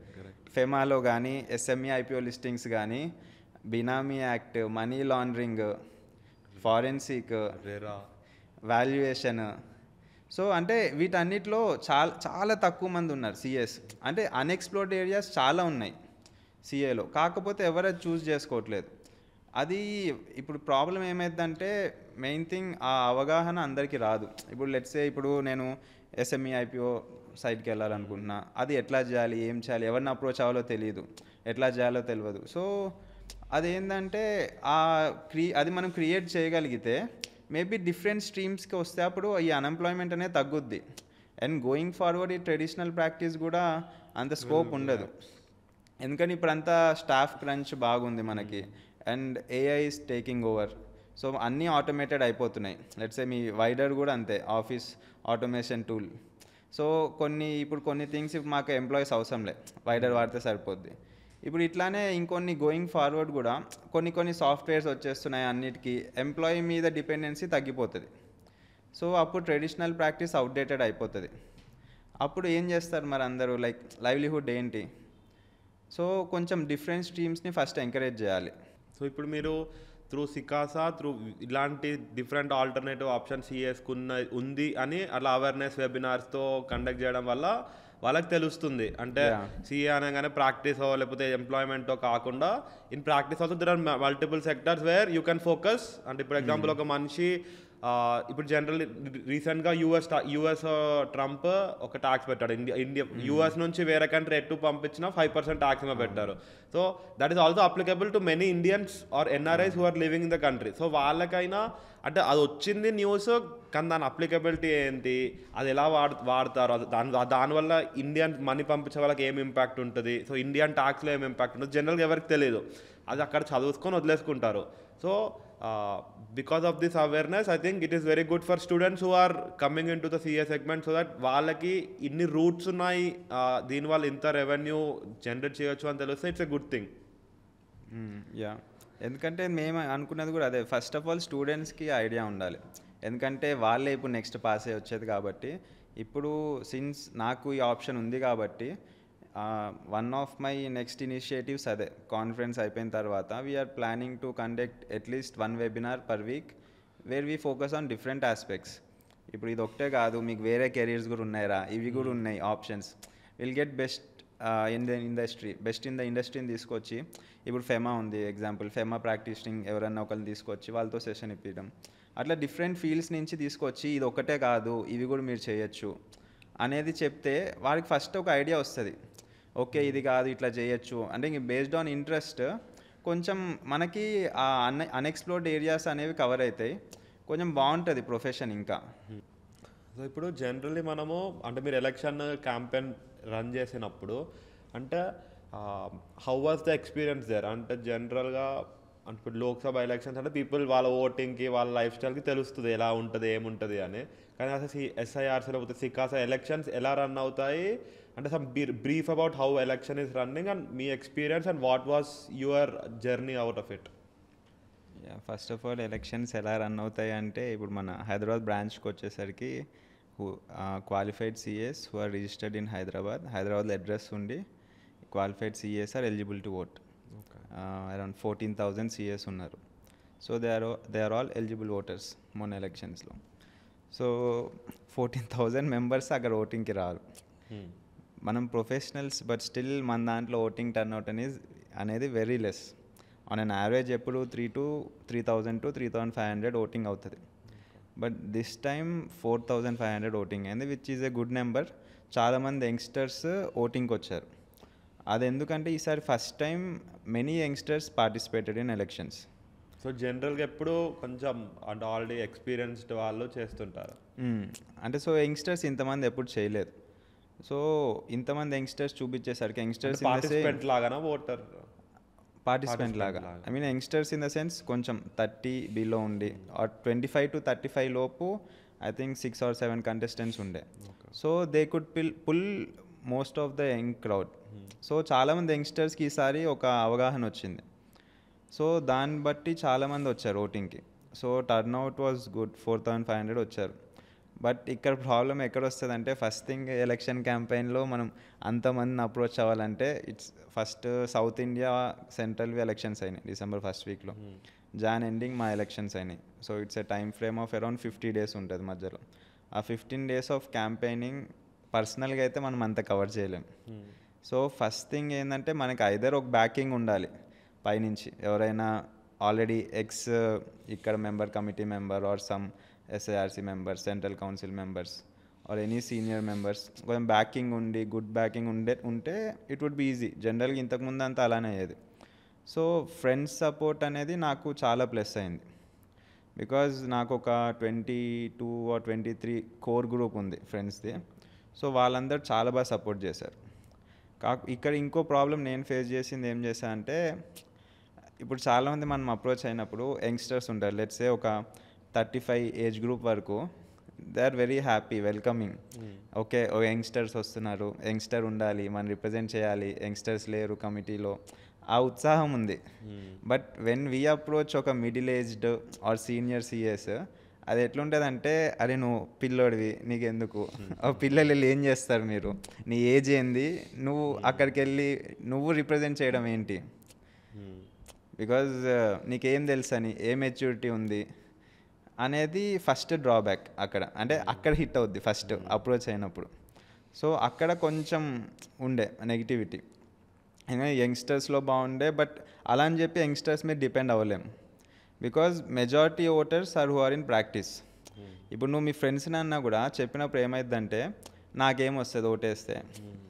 ఫెమాలో కానీ, ఎస్ఎంఈ ఐపీఓ లిస్టింగ్స్ కానీ, benami act, money laundering, forensic, valuation. So అంటే వీటన్నిటిలో చాలా తక్కువ మంది ఉన్నారు సిఎస్. అంటే అన్ఎక్స్ప్లోర్డ్ ఏరియాస్ చాలా ఉన్నాయి సిఏలో, కాకపోతే ఎవరు అది చూస్ చేసుకోవట్లేదు. అది ఇప్పుడు ప్రాబ్లం ఏమైందంటే మెయిన్ థింగ్ ఆ అవగాహన అందరికీ రాదు. ఇప్పుడు లెట్స్ సే ఇప్పుడు నేను ఎస్ఎంఈ ఐపీఓ సైట్కి వెళ్ళాలనుకుంటున్నా, అది ఎట్లా చేయాలి, ఏం చేయాలి, ఎవరిని అప్రోచ్ అవ్వాలో తెలియదు, ఎట్లా చేయాలో తెలియదు. సో అదేంటంటే అది మనం క్రియేట్ చేయగలిగితే మేబీ డిఫరెంట్ స్ట్రీమ్స్కి వస్తే అప్పుడు ఈ అన్ఎంప్లాయ్మెంట్ అనేది తగ్గుద్ది. అండ్ గోయింగ్ ఫార్వర్డ్ ఈ ట్రెడిషనల్ ప్రాక్టీస్ కూడా అంత స్కోప్ ఉండదు. ఎందుకని ఇప్పుడంతా స్టాఫ్ క్రంచ్ బాగుంది మనకి, and AI is taking over. So అన్నీ ఆటోమేటెడ్ అయిపోతున్నాయి. లెట్స్ సే మీ వైడర్ కూడా అంతే, ఆఫీస్ ఆటోమేషన్ టూల్. సో కొన్ని థింగ్స్ ఇప్పుడు మాకు ఎంప్లాయీస్ అవసరం లే, వైడర్ వాడితే సరిపోద్ది. ఇప్పుడు ఇట్లానే ఇంకొన్ని గోయింగ్ ఫార్వర్డ్ కూడా కొన్ని సాఫ్ట్వేర్స్ వచ్చేస్తున్నాయి, అన్నిటికీ ఎంప్లాయీ మీద డిపెండెన్సీ తగ్గిపోతుంది. సో అప్పుడు ట్రెడిషనల్ ప్రాక్టీస్ అవుట్డేటెడ్ అయిపోతుంది. అప్పుడు ఏం చేస్తారు మరి అందరూ, లైక్ లైవ్లీహుడ్ ఏంటి? సో కొంచెం డిఫరెంట్ స్ట్రీమ్స్ని ఫస్ట్ ఎంకరేజ్ చేయాలి. సో ఇప్పుడు మీరు త్రూ సికాసా ఇలాంటి డిఫరెంట్ ఆల్టర్నేటివ్ ఆప్షన్స్ ఉంది అని అట్లా అవేర్నెస్ వెబినార్స్తో కండక్ట్ చేయడం వల్ల వాళ్ళకి తెలుస్తుంది. అంటే సిఏ అనగానే ప్రాక్టీస్ లేకపోతే ఎంప్లాయ్మెంట్తో కాకుండా in practice also there are multiple sectors where you can focus. అంటే ఇప్పుడు ఎగ్జాంపుల్ ఒక మనిషి ఇప్పుడు జనరల్లీ రీసెంట్గా యూఎస్ ట్రంప్ ఒక ట్యాక్స్ పెట్టాడు. ఇండియా యూఎస్ నుంచి వేరే కంట్రీ ఎటు పంపించినా 5% ట్యాక్స్ ఏమో పెట్టారు. So that is also applicable to many Indians or NRIs who are living in the country. సో వాళ్ళకైనా అంటే అది వచ్చింది న్యూస్, కానీ దాని అప్లికబిలిటీ ఏంటి, అది ఎలా వాడతారు, దానివల్ల ఇండియన్ మనీ పంపించే వాళ్ళకి ఏం ఇంపాక్ట్ ఉంటుంది, సో ఇండియన్ ట్యాక్స్లో ఏం ఇంపాక్ట్ ఉంటుంది జనరల్గా ఎవరికి తెలియదు. అది అక్కడ చదువుకొని వదిలేసుకుంటారు. So because of this awareness, I think it is very good for students who are coming into the CA segment, so that వాళ్ళకి ఇన్ని రూట్స్ ఉన్నాయి, దీనివల్ల ఇంత రెవెన్యూ జనరేట్ చేయొచ్చు అని తెలిస్తే it's a good thing. Yeah, ఎందుకంటే మేము అనుకున్నది కూడా అదే. ఫస్ట్ ఆఫ్ ఆల్ స్టూడెంట్స్కి ఐడియా ఉండాలి, ఎందుకంటే వాళ్ళే ఇప్పుడు నెక్స్ట్ పాస్ అయ్యి వచ్చేది. కాబట్టి ఇప్పుడు సిన్స్ నాకు ఈ ఆప్షన్ ఉంది కాబట్టి one of my next initiatives అదే, కాన్ఫరెన్స్ అయిపోయిన తర్వాత we're planning to conduct at least 1 webinar per week where we focus on different aspects. ఇప్పుడు ఇది ఒకటే కాదు, మీకు వేరే కెరీర్స్ కూడా ఉన్నాయిరా, ఇవి కూడా ఉన్నాయి options. Will get best in the ఇండస్ట్రీని తీసుకొచ్చి, ఇప్పుడు ఫెమా ఉంది ఎగ్జాంపుల్, ఫెమా ప్రాక్టీసింగ్ ఎవరన్నా ఒకరిని తీసుకొచ్చి వాళ్ళతో సెషన్ ఇప్పించడం, అట్లా డిఫరెంట్ ఫీల్డ్స్ నుంచి తీసుకొచ్చి ఇది ఒకటే కాదు ఇవి కూడా మీరు చేయొచ్చు అనేది చెప్తే వారికి ఫస్ట్ ఒక ఐడియా వస్తుంది. ఓకే ఇది కాదు ఇట్లా చేయొచ్చు అంటే ఇంక బేస్డ్ ఆన్ ఇంట్రెస్ట్ కొంచెం మనకి ఆ అన్ఎక్స్ప్లోర్డ్ ఏరియాస్ అనేవి కవర్ అవుతాయి, కొంచెం బాగుంటుంది ప్రొఫెషన్ ఇంకా. సో ఇప్పుడు జనరల్లీ మనము అంటే మీరు ఎలక్షన్ క్యాంపెయిన్ రన్ చేసినప్పుడు అంటే how was the experience there? అంటే జనరల్గా ఇప్పుడు లోక్సభ ఎలక్షన్స్ అంటే పీపుల్ వాళ్ళ ఓటింగ్కి వాళ్ళ లైఫ్ స్టైల్కి తెలుస్తుంది ఎలా ఉంటుంది ఏముంటుంది అని. కానీ అసలు ఎస్ఐఆర్స్ లేకపోతే సికాసా ఎలక్షన్స్ ఎలా రన్ అవుతాయి అంటే some brief about how election is running and మీ experience and what was your journey out of it. First of all elections ఎలా రన్ అవుతాయి అంటే ఇప్పుడు మన హైదరాబాద్ బ్రాంచ్కి వచ్చేసరికి qualified CS who are registered in హైదరాబాద్లో అడ్రస్ ఉండి qualified CS are eligible to vote. Around 14,000 CS ఉన్నారు. So they are all eligible voters మొన్న ఎలక్షన్స్లో. సో 14,000 మెంబర్స్ అక్కడ ఓటింగ్కి రారు. మనం ప్రొఫెషనల్స్ బట్ స్టిల్ మన దాంట్లో ఓటింగ్ టర్న్అవుట్ అనేది very less. On an average ఎప్పుడు 3,000 to 3,500 ఓటింగ్ అవుతుంది. బట్ దిస్ టైమ్ 4,500 ఓటింగ్ అయింది, which is a good number. చాలామంది యంగ్స్టర్స్ ఓటింగ్కి వచ్చారు. అది ఎందుకంటే ఈసారి first time many youngsters participated in elections. So జనరల్గా ఎప్పుడు కొంచెం అంటే ఆల్రెడీ ఎక్స్పీరియన్స్డ్ వాళ్ళు చేస్తుంటారు. అంటే సో యంగ్స్టర్స్ ఇంతమంది ఎప్పుడు చేయలేదు. సో ఇంతమంది యంగ్స్టర్స్ చూపించేసరికి యంగ్స్టర్స్ పార్టిసిపెంట్ లాగానా ఓటర్ పార్టిసిపెంట్ లాగా I mean youngsters in the sense కొంచెం 30 బిలో ఉండి ఆర్ 25 to 35 లోపు ఐ థింక్ 6 or 7 కంటెస్టెంట్స్ ఉండే. So they could pull most of the young crowd. So చాలామంది యంగ్స్టర్స్కి ఈసారి ఒక అవగాహన వచ్చింది. సో దాన్ని బట్టి చాలామంది వచ్చారు ఓటింగ్కి. సో టర్న్అవుట్ వాజ్ గుడ్, 4,500 వచ్చారు. బట్ ఇక్కడ ప్రాబ్లం ఎక్కడ వస్తుందంటే ఫస్ట్ థింగ్ ఎలక్షన్ క్యాంపెయిన్లో మనం అంతమందిని అప్రోచ్ అవ్వాలంటే ఇట్స్ ఫస్ట్ సౌత్ ఇండియా సెంట్రల్వి ఎలక్షన్స్ అయినాయి December 1st weekలో. జాన్ ఎండింగ్ మా ఎలక్షన్స్ అయినాయి. So it's a time frame of around 50 days ఉంటుంది మధ్యలో. ఆ 15 days ఆఫ్ క్యాంపెయినింగ్ పర్సనల్గా అయితే మనం అంత కవర్ చేయలేం. సో ఫస్ట్ థింగ్ ఏంటంటే మనకి ఐదర్ ఒక బ్యాకింగ్ ఉండాలి పైనుంచి, ఎవరైనా ఆల్రెడీ ఇక్కడ member committee member or some SIRC members, central council members or any senior members కొంచెం బ్యాకింగ్ ఉండి గుడ్ బ్యాకింగ్ ఉంటే ఇట్ వుడ్ బి ఈజీ. జనరల్గా ఇంతకుముందు అంతా అలానే అయ్యేది. సో ఫ్రెండ్స్ సపోర్ట్ అనేది నాకు చాలా ప్లస్ అయింది. బికాజ్ నాకు ఒక 22 or 23 కోర్ గ్రూప్ ఉంది ఫ్రెండ్స్ది. సో వాళ్ళందరూ చాలా బాగా సపోర్ట్ చేశారు. ఇక్కడ ఇంకో ప్రాబ్లం నేను ఫేస్ చేసింది ఏం చేశా అంటే, ఇప్పుడు చాలామంది మనం అప్రోచ్ అయినప్పుడు యంగ్స్టర్స్ ఉంటారు, లెట్సే ఒక 35 ఏజ్ గ్రూప్ వరకు, they are very happy welcoming. Okay ఓ యంగ్స్టర్స్ వస్తున్నారు, యంగ్స్టర్ ఉండాలి, మనం రిప్రజెంట్ చేయాలి, యంగ్స్టర్స్ లేరు కమిటీలో, ఆ ఉత్సాహం ఉంది. బట్ వెన్ వీ అప్రోచ్ ఒక middle aged or senior CAs, అది ఎట్లుంటుంది అంటే, అరే నువ్వు పిల్లోడివి నీకెందుకు, పిల్లలు వెళ్ళి ఏం చేస్తారు, మీరు నీ ఏజ్ ఏంది, నువ్వు అక్కడికి వెళ్ళి నువ్వు రిప్రజెంట్ చేయడం ఏంటి, బికాజ్ నీకేం తెలుసు అని, ఏ మెచ్యూరిటీ ఉంది అనేది ఫస్ట్ డ్రాబ్యాక్ అక్కడ. అంటే అక్కడ హిట్ అవుద్ది ఫస్ట్ అప్రోచ్ అయినప్పుడు. సో అక్కడ కొంచెం ఉండే నెగిటివిటీ. ఇంకా యంగ్స్టర్స్లో బాగుండే, బట్ అలా అని చెప్పి యంగ్స్టర్స్ మీద డిపెండ్ అవ్వలేము. Because majority voters are who are in practice. ఇప్పుడు నువ్వు మీ ఫ్రెండ్స్ని అన్నా కూడా చెప్పినప్పుడు ఏమైందంటే, నాకేం వస్తుంది ఓటేస్తే,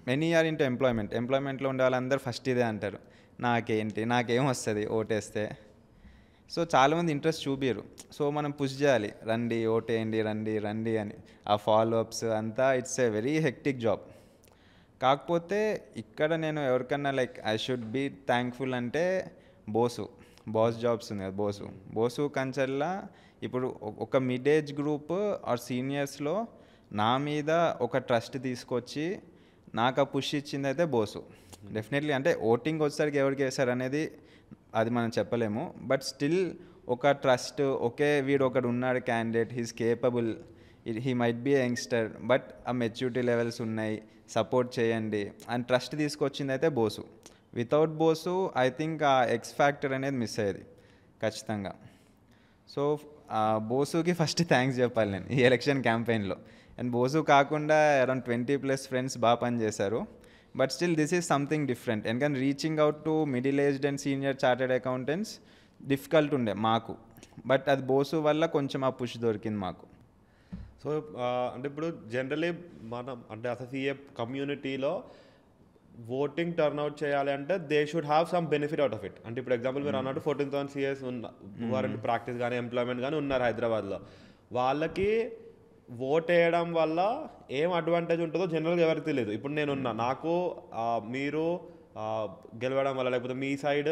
మెనీ ఆర్ ఇంటూ ఎంప్లాయ్మెంట్లో ఉండే వాళ్ళందరూ ఫస్ట్ ఇదే అంటారు, నాకేం వస్తుంది ఓటేస్తే. సో చాలామంది ఇంట్రెస్ట్ చూపియరు. సో మనం పుష్ చేయాలి, రండి ఓటేయండి, రండి అని. ఆ ఫాలోఅప్స్ అంతా it's a very hectic job. కాకపోతే ఇక్కడ నేను ఎవరికన్నా like I should be thankful అంటే బాస్ జాబ్స్ ఉంది కదా, బోసు కంచెల్లా ఇప్పుడు ఒక మిడ్ ఏజ్ గ్రూప్ ఆర్ సీనియర్స్లో నా మీద ఒక ట్రస్ట్ తీసుకొచ్చి నాకు ఆ పుష్ ఇచ్చింది అయితే బోసు. డెఫినెట్లీ అంటే ఓటింగ్ వచ్చేసరికి ఎవరికి వేశారు అనేది అది మనం చెప్పలేము. బట్ స్టిల్ ఒక ట్రస్ట్, ఓకే వీడు ఒకడు ఉన్నాడు candidate, he's capable, he might be youngster, but ఆ మెచ్యూరిటీ లెవెల్స్ ఉన్నాయి, సపోర్ట్ చేయండి అని ట్రస్ట్ తీసుకొచ్చింది అయితే Bosu. Without Bosu I think ఆ ఎక్స్ ఫ్యాక్టర్ అనేది మిస్ అయ్యేది ఖచ్చితంగా. సో బోసుకి ఫస్ట్ థ్యాంక్స్ చెప్పాలి నేను ఈ ఎలక్షన్ క్యాంపెయిన్లో. అండ్ బోసు కాకుండా అరౌండ్ 20+ ఫ్రెండ్స్ బాగా పనిచేశారు. But still this is something different. ఎందుకంటే reaching out to middle aged and senior chartered accountants difficult ఉండే మాకు. బట్ అది బోసు వల్ల కొంచెం ఆ పుష్ దొరికింది మాకు. సో అంటే ఇప్పుడు జనరలీ మనం అంటే అసలు సిఏ కమ్యూనిటీలో ఓటింగ్ టర్న్అవుట్ చేయాలి అంటే they should have some benefit out of it. అంటే ఇప్పుడు ఎగ్జాంపుల్ మీరు అన్నట్టు 14,000 సిఎస్ వారంటీ ప్రాక్టీస్ కానీ ఎంప్లాయ్మెంట్ కానీ ఉన్నారు హైదరాబాద్లో, వాళ్ళకి ఓట్ వేయడం వల్ల ఏం అడ్వాంటేజ్ ఉంటుందో జనరల్గా ఎవరికి తెలియదు. ఇప్పుడు నేనున్నా, నాకు మీరు గెలవడం వల్ల, లేకపోతే మీ సైడ్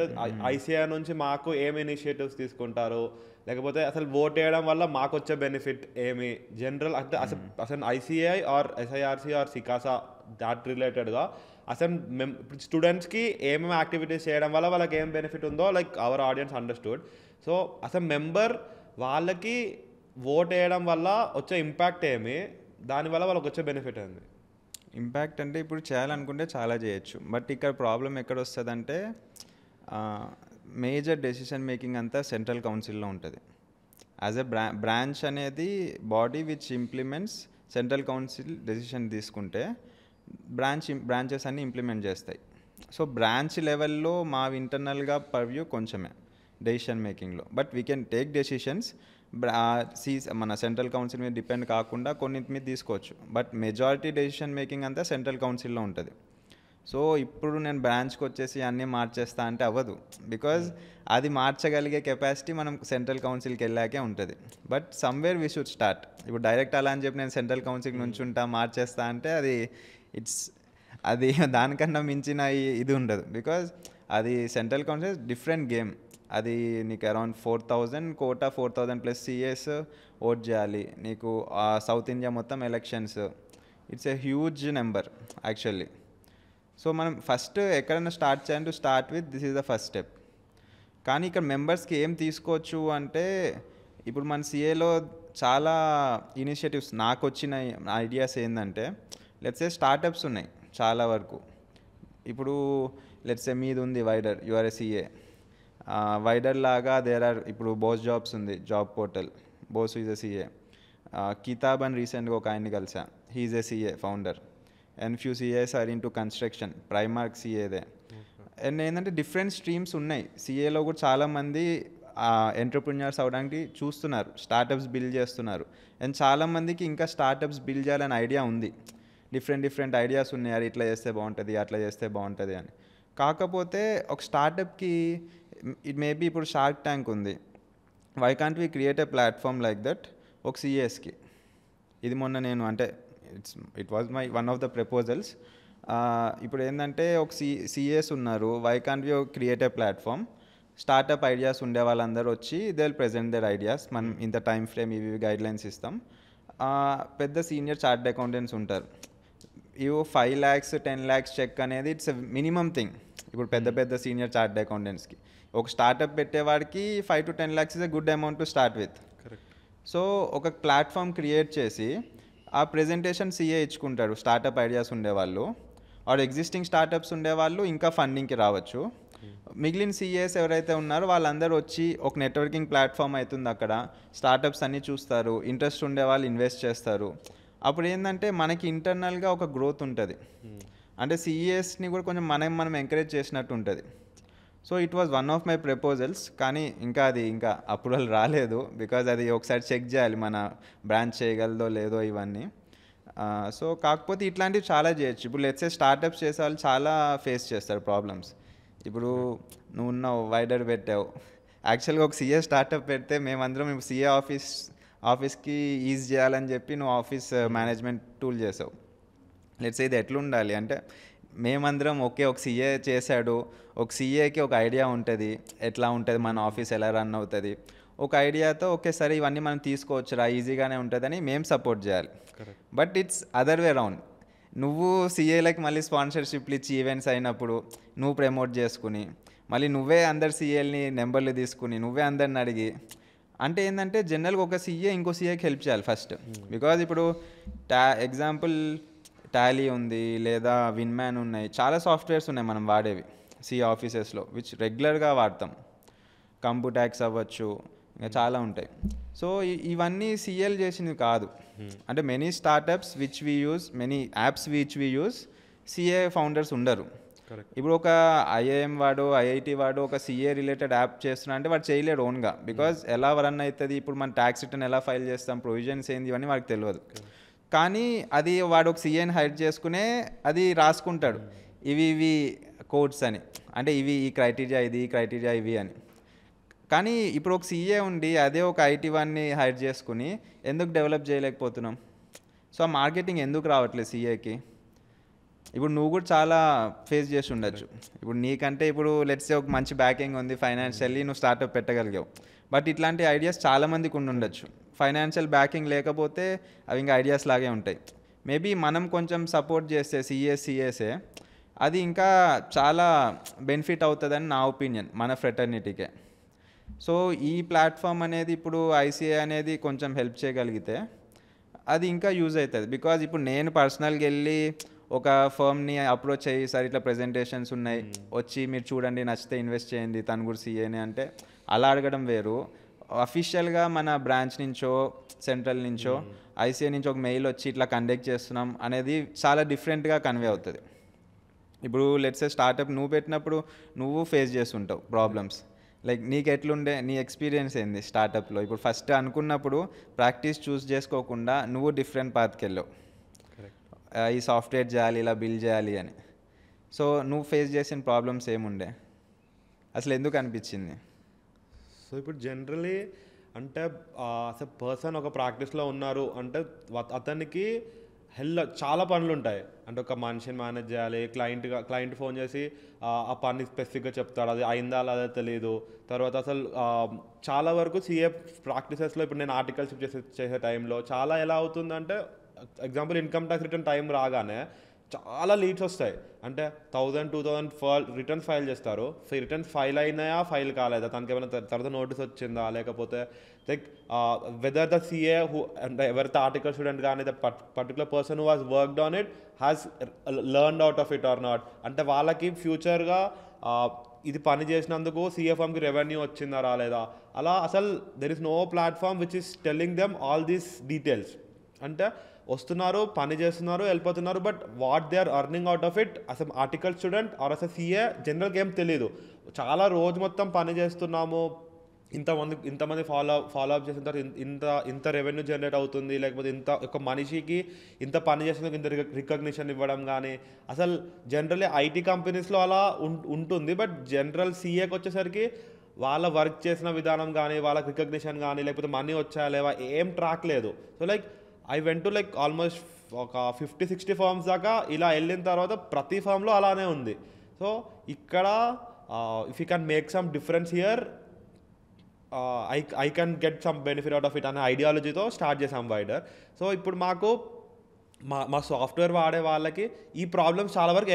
ఐసీఐ నుంచి మాకు ఏం ఇనిషియేటివ్స్ తీసుకుంటారు, లేకపోతే అసలు ఓట్ వేయడం వల్ల మాకు వచ్చే బెనిఫిట్ ఏమి జనరల్ అంటే అసలు ఐసీఐ ఆర్ ఎస్ఐఆర్సీ ఆర్ సికాసా దాట్ రిలేటెడ్గా అసలు స్టూడెంట్స్కి ఏమేమి యాక్టివిటీస్ చేయడం వల్ల వాళ్ళకి ఏం బెనిఫిట్ ఉందో like our audience understood. So అసలు మెంబర్ వాళ్ళకి ఓట్ వేయడం వల్ల వచ్చే ఇంపాక్ట్ ఏమి, దానివల్ల వాళ్ళకి వచ్చే బెనిఫిట్ ఏంది? ఇంపాక్ట్ అంటే ఇప్పుడు చేయాలనుకుంటే చాలా చేయొచ్చు, బట్ ఇక్కడ ప్రాబ్లం ఎక్కడ వస్తుందంటే మేజర్ డెసిషన్ మేకింగ్ అంతా సెంట్రల్ కౌన్సిల్లో ఉంటుంది. యాజ్ ఎ బ్రాంచ్ అనేది body which implements central council decision తీసుకుంటే బ్రాంచెస్ అన్నీ ఇంప్లిమెంట్ చేస్తాయి. సో బ్రాంచ్ లెవెల్లో మా ఇంటర్నల్గా పర్వ్యూ కొంచెమే డెసిషన్ మేకింగ్లో, but we can take decisions మన సెంట్రల్ కౌన్సిల్ మీద డిపెండ్ కాకుండా కొన్నింటి మీద తీసుకోవచ్చు, బట్ మెజారిటీ డెసిషన్ మేకింగ్ అంతా సెంట్రల్ కౌన్సిల్లో ఉంటుంది. సో ఇప్పుడు నేను బ్రాంచ్కి వచ్చేసి అన్నీ మార్చేస్తా అంటే అవ్వదు, బికాజ్ అది మార్చగలిగే కెపాసిటీ మనం సెంట్రల్ కౌన్సిల్కి వెళ్ళాకే ఉంటుంది. But somewhere we should start. ఇప్పుడు డైరెక్ట్ అలా అని చెప్పి నేను సెంట్రల్ కౌన్సిల్ నుంచి ఉంటా మార్చేస్తా అంటే అది దానికన్నా మించిన ఇది ఉండదు, బికాజ్ అది సెంట్రల్ కౌన్సిల్ డిఫరెంట్ గేమ్. అది నీకు అరౌండ్ 4,000 కోటా 4,000+ సిఎస్ ఓట్ చేయాలి నీకు. సౌత్ ఇండియా మొత్తం elections, it's a huge number actually. So మనం ఫస్ట్ ఎక్కడైనా స్టార్ట్ చేయాలి to start with this is the first step. కానీ ఇక్కడ మెంబర్స్కి ఏం తీసుకోవచ్చు అంటే, ఇప్పుడు మన సిఏలో చాలా ఇనిషియేటివ్స్ నాకు వచ్చిన ఐడియాస్ ఏంటంటే, లెట్స్ సే స్టార్టప్స్ ఉన్నాయి చాలా వరకు. ఇప్పుడు లెట్స్ సే మీది ఉంది వైడర్, యుఆర్ ఏ సిఏ. వైడర్ లాగా ఇప్పుడు బోస్ జాబ్స్ ఉంది, job portal. Bose is a CA. Kitab అని రీసెంట్గా ఒక ఆయన్ని కలిసా, he's a CA founder. And few CAs are into construction, Primark సిఏదే. అండ్ ఏంటంటే డిఫరెంట్ స్ట్రీమ్స్ ఉన్నాయి సిఏలో కూడా. చాలామంది ఎంటర్ప్రిన్యూర్స్ అవడానికి చూస్తున్నారు, స్టార్టప్స్ బిల్డ్ చేస్తున్నారు. అండ్ చాలామందికి ఇంకా స్టార్టప్స్ బిల్డ్ చేయాలని ఐడియా ఉంది, డిఫరెంట్ ఐడియాస్ ఉన్నాయి, అది ఇట్లా చేస్తే బాగుంటుంది, అట్లా చేస్తే బాగుంటుంది అని. కాకపోతే ఒక స్టార్టప్కి ఇట్ మేబీ ఇప్పుడు షార్క్ ట్యాంక్ ఉంది, why can't we create a platform like that ఒక సిఎస్కి. ఇది మొన్న నేను అంటే it was my one of the proposals. ఇప్పుడు ఏంటంటే ఒక సిఎస్ ఉన్నారు, why can't we create a platform. Startup ideas ఉండే వాళ్ళందరూ వచ్చి they will present their ideas, మనం ఇంత టైం ఫ్రేమ్ ఇవి గైడ్లైన్స్ ఇస్తాం. పెద్ద సీనియర్ చార్టెడ్ అకౌంటెంట్స్ ఉంటారు, ఇవి 5 lakhs 10 lakhs చెక్ అనేది ఇట్స్ మినిమం థింగ్ ఇప్పుడు పెద్ద సీనియర్ చార్టెడ్ అకౌంటెంట్స్కి. ఒక స్టార్టప్ పెట్టేవాడికి 5 to 10 lakhs is a good amount to start with. So ఒక ప్లాట్ఫామ్ క్రియేట్ చేసి ఆ ప్రెజెంటేషన్ సిఏ ఇచ్చుకుంటాడు స్టార్టప్ ఐడియాస్ ఉండేవాళ్ళు, ఆర్ ఎగ్జిస్టింగ్ స్టార్టప్స్ ఉండేవాళ్ళు ఇంకా ఫండింగ్కి రావచ్చు. మిగిలిన సిఏస్ ఎవరైతే ఉన్నారో వాళ్ళందరూ వచ్చి ఒక నెట్వర్కింగ్ ప్లాట్ఫామ్ అవుతుంది అక్కడ, స్టార్టప్స్ అన్నీ చూస్తారు, ఇంట్రెస్ట్ ఉండే వాళ్ళు ఇన్వెస్ట్ చేస్తారు. అప్పుడు ఏంటంటే మనకి ఇంటర్నల్గా ఒక గ్రోత్ ఉంటుంది, అంటే సిఈఎస్ని కూడా కొంచెం మనం ఎంకరేజ్ చేసినట్టు ఉంటుంది. So it was one of my proposals, కానీ అది అప్రూవల్ రాలేదు, బికాజ్ అది ఒకసారి చెక్ చేయాలి మన బ్రాంచ్ చేయగలదో లేదో ఇవన్నీ. సో కాకపోతే ఇట్లాంటివి చాలా చేయొచ్చు. ఇప్పుడు లెట్స్ సే స్టార్టప్స్ చేసే వాళ్ళు చాలా ఫేస్ చేస్తారు ప్రాబ్లమ్స్. ఇప్పుడు నువ్వు ఉన్నావు, వైడర్ పెట్టావు, యాక్చువల్గా ఒక సిఏ స్టార్టప్ పెడితే మేమందరం ఇప్పుడు సిఏ ఆఫీస్కి ఈజీ చేయాలని చెప్పి నువ్వు ఆఫీస్ మేనేజ్మెంట్ టూల్ చేసావు. లెట్స్ ఇది ఎట్లుండాలి అంటే, మేమందరం ఒక సిఏ చేశాడు, ఒక సిఏకి ఒక ఐడియా ఉంటుంది, ఎట్లా ఉంటుంది మన ఆఫీస్ ఎలా రన్ అవుతుంది, ఒక ఐడియాతో సరే ఇవన్నీ మనం తీసుకోవచ్చురా ఈజీగానే ఉంటుందని మేము సపోర్ట్ చేయాలి. But it's other way round. నువ్వు సిఏలకి మళ్ళీ స్పాన్సర్షిప్లు ఇచ్చి ఈవెంట్స్ అయినప్పుడు నువ్వు ప్రమోట్ చేసుకుని మళ్ళీ నువ్వే అందరు సిఏల్ని నెంబర్లు తీసుకుని నువ్వే అందరిని అడిగి, అంటే ఏంటంటే జనరల్గా ఒక సిఏ ఇంకో సిఏకి హెల్ప్ చేయాలి ఫస్ట్. బికాజ్ ఇప్పుడు ఎగ్జాంపుల్ టాలీ ఉంది, లేదా విన్మ్యాన్ ఉన్నాయి, చాలా సాఫ్ట్వేర్స్ ఉన్నాయి మనం వాడేవి సిఏ ఆఫీసెస్లో విచ్ రెగ్యులర్గా వాడతాం. కంప్యూటాక్స్ అవ్వచ్చు, ఇంకా చాలా ఉంటాయి. సో ఇవన్నీ సిఎల్ చేసినవి కాదు. అంటే many startups which we use, many apps which we use, CA founders ఉండరు. ఇప్పుడు ఒక ఐఐఎం వాడు, ఐఐటి వాడు ఒక సిఏ రిలేటెడ్ యాప్ చేస్తున్నా అంటే వాడు చేయలేడు ఓన్గా, బికాజ్ ఎలా రన్ అవుతుంది, ఇప్పుడు మన ట్యాక్స్ రిటర్న్ ఎలా ఫైల్ చేస్తాం, ప్రొవిజన్స్ ఏంది, ఇవన్నీ వాడికి తెలియదు. కానీ అది వాడు ఒక సిఏని హైడ్ చేసుకునే అది రాసుకుంటాడు, ఇవి కోడ్స్ అని, అంటే ఇవి ఈ క్రైటీరియా, ఇది ఈ క్రైటీరియా, ఇవి అని. కానీ ఇప్పుడు ఒక సిఏ ఉండి అదే ఒక ఐటీ వాడిని హైడ్ చేసుకుని ఎందుకు డెవలప్ చేయలేకపోతున్నాం? సో ఆ మార్కెటింగ్ ఎందుకు రావట్లేదు సిఏకి? ఇప్పుడు నువ్వు కూడా చాలా ఫేస్ చేసి ఉండొచ్చు. ఇప్పుడు నీకంటే ఇప్పుడు లెట్స్ సే ఒక మంచి బ్యాకింగ్ ఉంది, ఫైనాన్షియల్లీ నువ్వు స్టార్ట్అప్ పెట్టగలిగావు. బట్ ఇట్లాంటి ఐడియాస్ చాలామందికి ఉండొచ్చు. ఫైనాన్షియల్ బ్యాకింగ్ లేకపోతే అవి ఇంకా ఐడియాస్ లాగే ఉంటాయి. మేబీ మనం కొంచెం సపోర్ట్ చేస్తే సిఎస్ఏ అది ఇంకా చాలా బెనిఫిట్ అవుతుందని నా ఒపీనియన్, మన ఫ్రెటర్నిటీకే. సో ఈ ప్లాట్ఫామ్ అనేది ఇప్పుడు ఐసీఏ అనేది కొంచెం హెల్ప్ చేయగలిగితే అది ఇంకా యూజ్ అవుతుంది. బికాజ్ ఇప్పుడు నేను పర్సనల్గా వెళ్ళి ఒక ఫర్మ్ని అప్రోచ్ అయ్యి సార్ ఇట్లా ప్రెజెంటేషన్స్ ఉన్నాయి, వచ్చి మీరు చూడండి నచ్చితే ఇన్వెస్ట్ చేయండి తను కూడా సీఏని అంటే అలా అడగడం వేరు. అఫీషియల్గా మన బ్రాంచ్ నుంచో సెంట్రల్ నుంచో ఐసీఏ నుంచి ఒక మెయిల్ వచ్చి ఇట్లా కండక్ట్ చేస్తున్నాం అనేది చాలా డిఫరెంట్గా కన్వే అవుతుంది. ఇప్పుడు లెట్స్ ఏ స్టార్టప్ నువ్వు పెట్టినప్పుడు నువ్వు ఫేస్ చేస్తుంటావు ప్రాబ్లమ్స్. లైక్ నీకు ఎట్లుండే, నీ ఎక్స్పీరియన్స్ ఏంది స్టార్టప్లో? ఇప్పుడు ఫస్ట్ అనుకున్నప్పుడు ప్రాక్టీస్ చూస్ చేసుకోకుండా నువ్వు డిఫరెంట్ పాత్కి వెళ్ళావు, ఈ సాఫ్ట్వేర్ చేయాలి ఇలా బిల్డ్ చేయాలి అని. సో నువ్వు ఫేస్ చేసిన ప్రాబ్లమ్స్ ఏముండే, అసలు ఎందుకు అనిపించింది? సో ఇప్పుడు జనరలీ అంటే అసలు పర్సన్ ఒక ప్రాక్టీస్లో ఉన్నారు అంటే అతనికి చాలా పనులు ఉంటాయి. అంటే ఒక మనిషిని మేనేజ్ చేయాలి, క్లయింట్ ఫోన్ చేసి ఆ పని స్పెసిఫిక్గా చెప్తాడు, అది అయిందా అదే తెలియదు. తర్వాత అసలు చాలా వరకు సిఏ ప్రాక్టీసెస్లో ఇప్పుడు నేను ఆర్టికల్స్ చేసే టైంలో చాలా ఎలా అవుతుందంటే, example income tax return time రాగానే చాలా లీడ్స్ వస్తాయి. అంటే 1000-2000 రిటర్న్స్ ఫైల్ చేస్తారు. రిటర్న్స్ ఫైల్ అయినాయా ఫైల్ కాలేదా, తనకి ఏమైనా తర్వాత నోటీస్ వచ్చిందా, లేకపోతే లైక్ వెదర్ ద సిఏ అంటే ఎవరైతే ఆర్టికల్ స్టూడెంట్ కానీ the particular person who has worked on it has learned out of it or not. అంటే వాళ్ళకి ఫ్యూచర్గా ఇది పని చేసినందుకు సిఏ ఫామ్కి రెవెన్యూ వచ్చిందా రాలేదా, అలా అసలు there is no platform which is telling them all these details. అంటే వస్తున్నారు, పని చేస్తున్నారు, వెళ్ళిపోతున్నారు, but what they are earning out of it అసలు ఆర్టికల్ స్టూడెంట్ ఆర్ అసలు సిఏ జనరల్గా ఏం తెలియదు. చాలా రోజు మొత్తం పని చేస్తున్నాము, ఇంతమంది ఫాలో అప్ చేసిన తర్వాత ఇంత రెవెన్యూ జనరేట్ అవుతుంది, లేకపోతే ఒక మనిషికి ఇంత పని చేసినందుకు ఇంత రికగ్నిషన్ ఇవ్వడం కానీ, అసలు జనరల్లీ ఐటీ కంపెనీస్లో అలా ఉంటుంది. బట్ జనరల్ సిఏకి వచ్చేసరికి వాళ్ళ వర్క్ చేసిన విధానం కానీ, వాళ్ళకి రికగ్నిషన్ కానీ, లేకపోతే మనీ వచ్చా లేవా ఏం ట్రాక్ లేదు. So like I went to like almost ఒక 50-60 ఫార్మ్స్ దాకా ఇలా వెళ్ళిన తర్వాత ప్రతి ఫామ్లో అలానే ఉంది. సో ఇక్కడ if you can make some difference here, I can get some benefit out of it అనే ఐడియాలజీతో స్టార్ట్ చేసాం వైడర్. సో ఇప్పుడు మా సాఫ్ట్వేర్ వాడే వాళ్ళకి ఈ ప్రాబ్లమ్స్ చాలా వరకు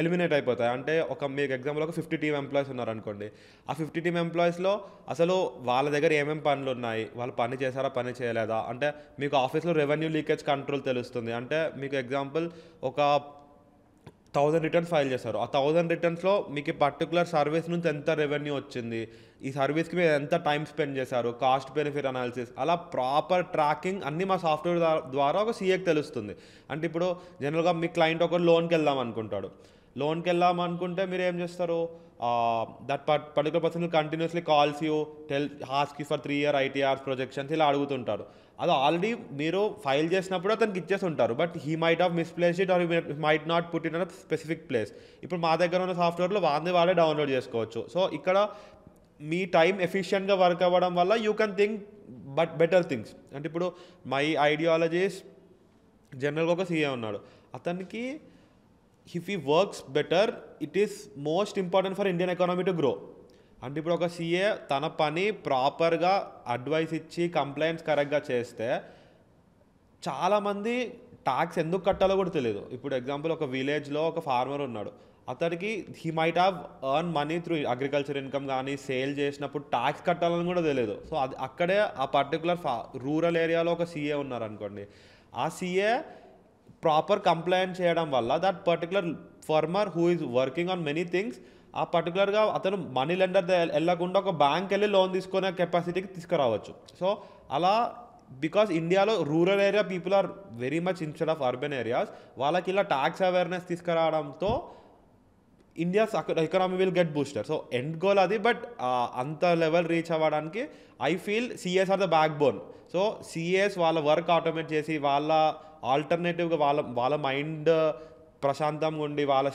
ఎలిమినేట్ అయిపోతాయి. అంటే మీకు ఎగ్జాంపుల్ ఒక 50 టీమ్ ఎంప్లాయీస్ ఉన్నారనుకోండి, ఆ 50 టీమ్ ఎంప్లాయీస్లో అసలు వాళ్ళ దగ్గర ఏమేమి పనులు ఉన్నాయి, వాళ్ళు పని చేశారా పని చేయలేదా, అంటే మీకు ఆఫీస్లో రెవెన్యూ లీకేజ్ కంట్రోల్ తెలుస్తుంది. అంటే మీకు ఎగ్జాంపుల్ ఒక 1000 రిటర్న్స్ ఫైల్ చేస్తారు, ఆ 1000 రిటర్న్స్లో మీకు పర్టికులర్ సర్వీస్ నుంచి ఎంత రెవెన్యూ వచ్చింది, ఈ సర్వీస్కి మీరు ఎంత టైం స్పెండ్ చేశారు, కాస్ట్ బెనిఫిట్ అనాలిసిస్, అలా ప్రాపర్ ట్రాకింగ్ అన్నీ మా సాఫ్ట్వేర్ ద్వారా ఒక సీఏకి తెలుస్తుంది. అంటే ఇప్పుడు జనరల్గా మీ క్లయింట్ ఒక లోన్కి వెళ్దాం అనుకుంటాడు, లోన్కి మీరు ఏం చేస్తారు, that particular person continuously calls you ask you for 3 year ITRs projections ఇలా అడుగుతుంటారు. అది ఆల్రెడీ మీరు ఫైల్ చేసినప్పుడు అతనికి ఇచ్చేసి ఉంటారు, but he might have misplaced it or might not put it in a specific place. ఇప్పుడు మా దగ్గర ఉన్న సాఫ్ట్వేర్లో వాళ్ళే డౌన్లోడ్ చేసుకోవచ్చు. సో ఇక్కడ మీ టైం ఎఫిషియెంట్గా వర్క్ అవ్వడం వల్ల you can think better things. అంటే ఇప్పుడు మై ఐడియాలజీస్ జనరల్గా ఒక సీఏ ఉన్నాడు, అతనికి if he works better it is most important for Indian economy to grow. అంటే ఇప్పుడు ఒక సీఏ తన పని ప్రాపర్గా అడ్వైస్ ఇచ్చి కంప్లైంట్స్ కరెక్ట్గా చేస్తే చాలామంది ట్యాక్స్ ఎందుకు కట్టాలో కూడా తెలియదు. ఇప్పుడు ఎగ్జాంపుల్ ఒక విలేజ్లో ఒక ఫార్మర్ ఉన్నాడు, అతనికి he might have earn money through agriculture income కానీ సేల్ చేసినప్పుడు ట్యాక్స్ కట్టాలని కూడా తెలియదు. సో అక్కడే ఆ పర్టికులర్ రూరల్ ఏరియాలో ఒక సీఏ ఉన్నారనుకోండి, ఆ సీఏ ప్రాపర్ కంప్లైంట్ చేయడం వల్ల that particular farmer who is working on many things ఆ పర్టికులర్గా అతను మనీ లెండర్ వెళ్ళకుండా ఒక బ్యాంక్ వెళ్ళి లోన్ తీసుకునే కెపాసిటీకి తీసుకురావచ్చు. సో అలా బికాస్ ఇండియాలో rural area people are very much instead of urban areas, వాళ్ళకి ఇలా ట్యాక్స్ అవేర్నెస్ తీసుకురావడంతో India's economy will get booster. So end goal అది, బట్ అంత లెవెల్ రీచ్ అవ్వడానికి I feel CS are the backbone. So CS వాళ్ళ work automate చేసి వాళ్ళ ఆల్టర్నేటివ్గా వాళ్ళ మైండ్ ప్రశాంతంగా ఉండి వాళ్ళ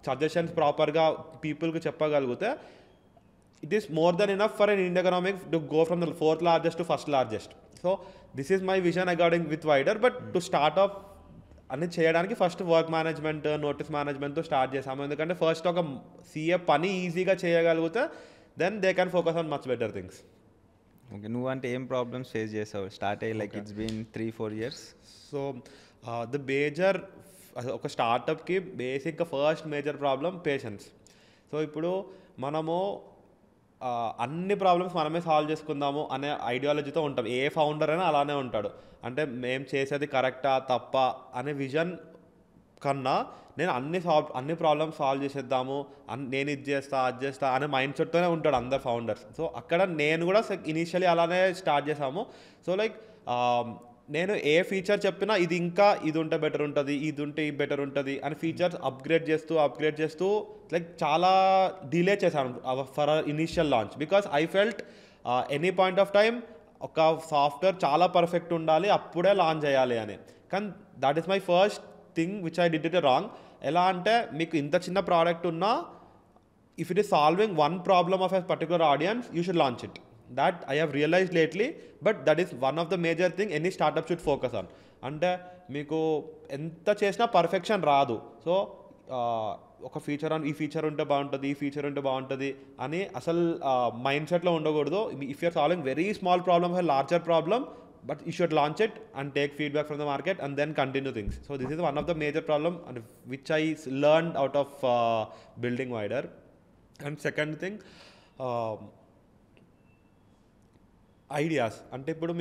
సజెషన్స్ ప్రాపర్గా పీపుల్కి చెప్పగలిగితే it is more than enough for an Indian economic to go from the 4th largest to 1st largest. So this is my vision according with వైడర్. బట్ టు స్టార్ట్ ఆఫ్ అని చేయడానికి first work management notice మేనేజ్మెంట్తో start చేసాము. ఎందుకంటే first ఒక CA పని ఈజీగా చేయగలిగితే then they can focus on much better things. Okay, నువ్వు అంటే ఏం ప్రాబ్లమ్స్ ఫేస్ చేసావు స్టార్ట్ అయ్యి like it's been 3-4 years? So the major ఒక స్టార్టప్కి బేసిక్గా first major problem patience. So ఇప్పుడు మనము అన్ని ప్రాబ్లమ్స్ మనమే సాల్వ్ చేసుకుందాము అనే ఐడియాలజీతో ఉంటాం. ఏ ఫౌండర్ అయినా అలానే ఉంటాడు. అంటే మేము చేసేది కరెక్టా తప్ప అనే విజన్ కన్నా నేను అన్ని ప్రాబ్లమ్స్ సాల్వ్ చేసేద్దాము, నేను ఇది చేస్తా అది చేస్తా అనే మైండ్ సెట్తోనే ఉంటాడు అందరు ఫౌండర్స్. సో అక్కడ నేను కూడా ఇనీషియలీ అలానే స్టార్ట్ చేసాము. సో లైక్ నేను ఏ ఫీచర్ చెప్పినా ఇది ఉంటే బెటర్ ఉంటుంది, ఇది ఉంటే ఇది బెటర్ ఉంటుంది అని ఫీచర్స్ అప్గ్రేడ్ చేస్తూ లైక్ చాలా డిలే చేశాను for initial launch. Because I felt any point of time ఒక సాఫ్ట్వేర్ చాలా పర్ఫెక్ట్ ఉండాలి అప్పుడే లాంచ్ చేయాలి అని. కానీ that is my first thing which I did it wrong. ఎలా అంటే మీకు ఇంత చిన్న ప్రోడక్ట్ ఉన్నా if it is solving one problem of a particular audience you should launch it. That I have realized lately, but that is one of the major thing any startup should focus on. అంటే మీకు ఎంత చేసినా perfection రాదు. So ఒక feature ఈ feature ఉంటే బాగుంటుంది, ఈ ఫీచర్ ఉంటే బాగుంటుంది అని అసలు మైండ్ సెట్లో ఉండకూడదు. If you're solving very small problem or larger problem, but you should launch it and take feedback from the market and then continue things. So this is one of the major problem which I learned out of building Wider. And second thing, ideas. అంటే ఇప్పుడు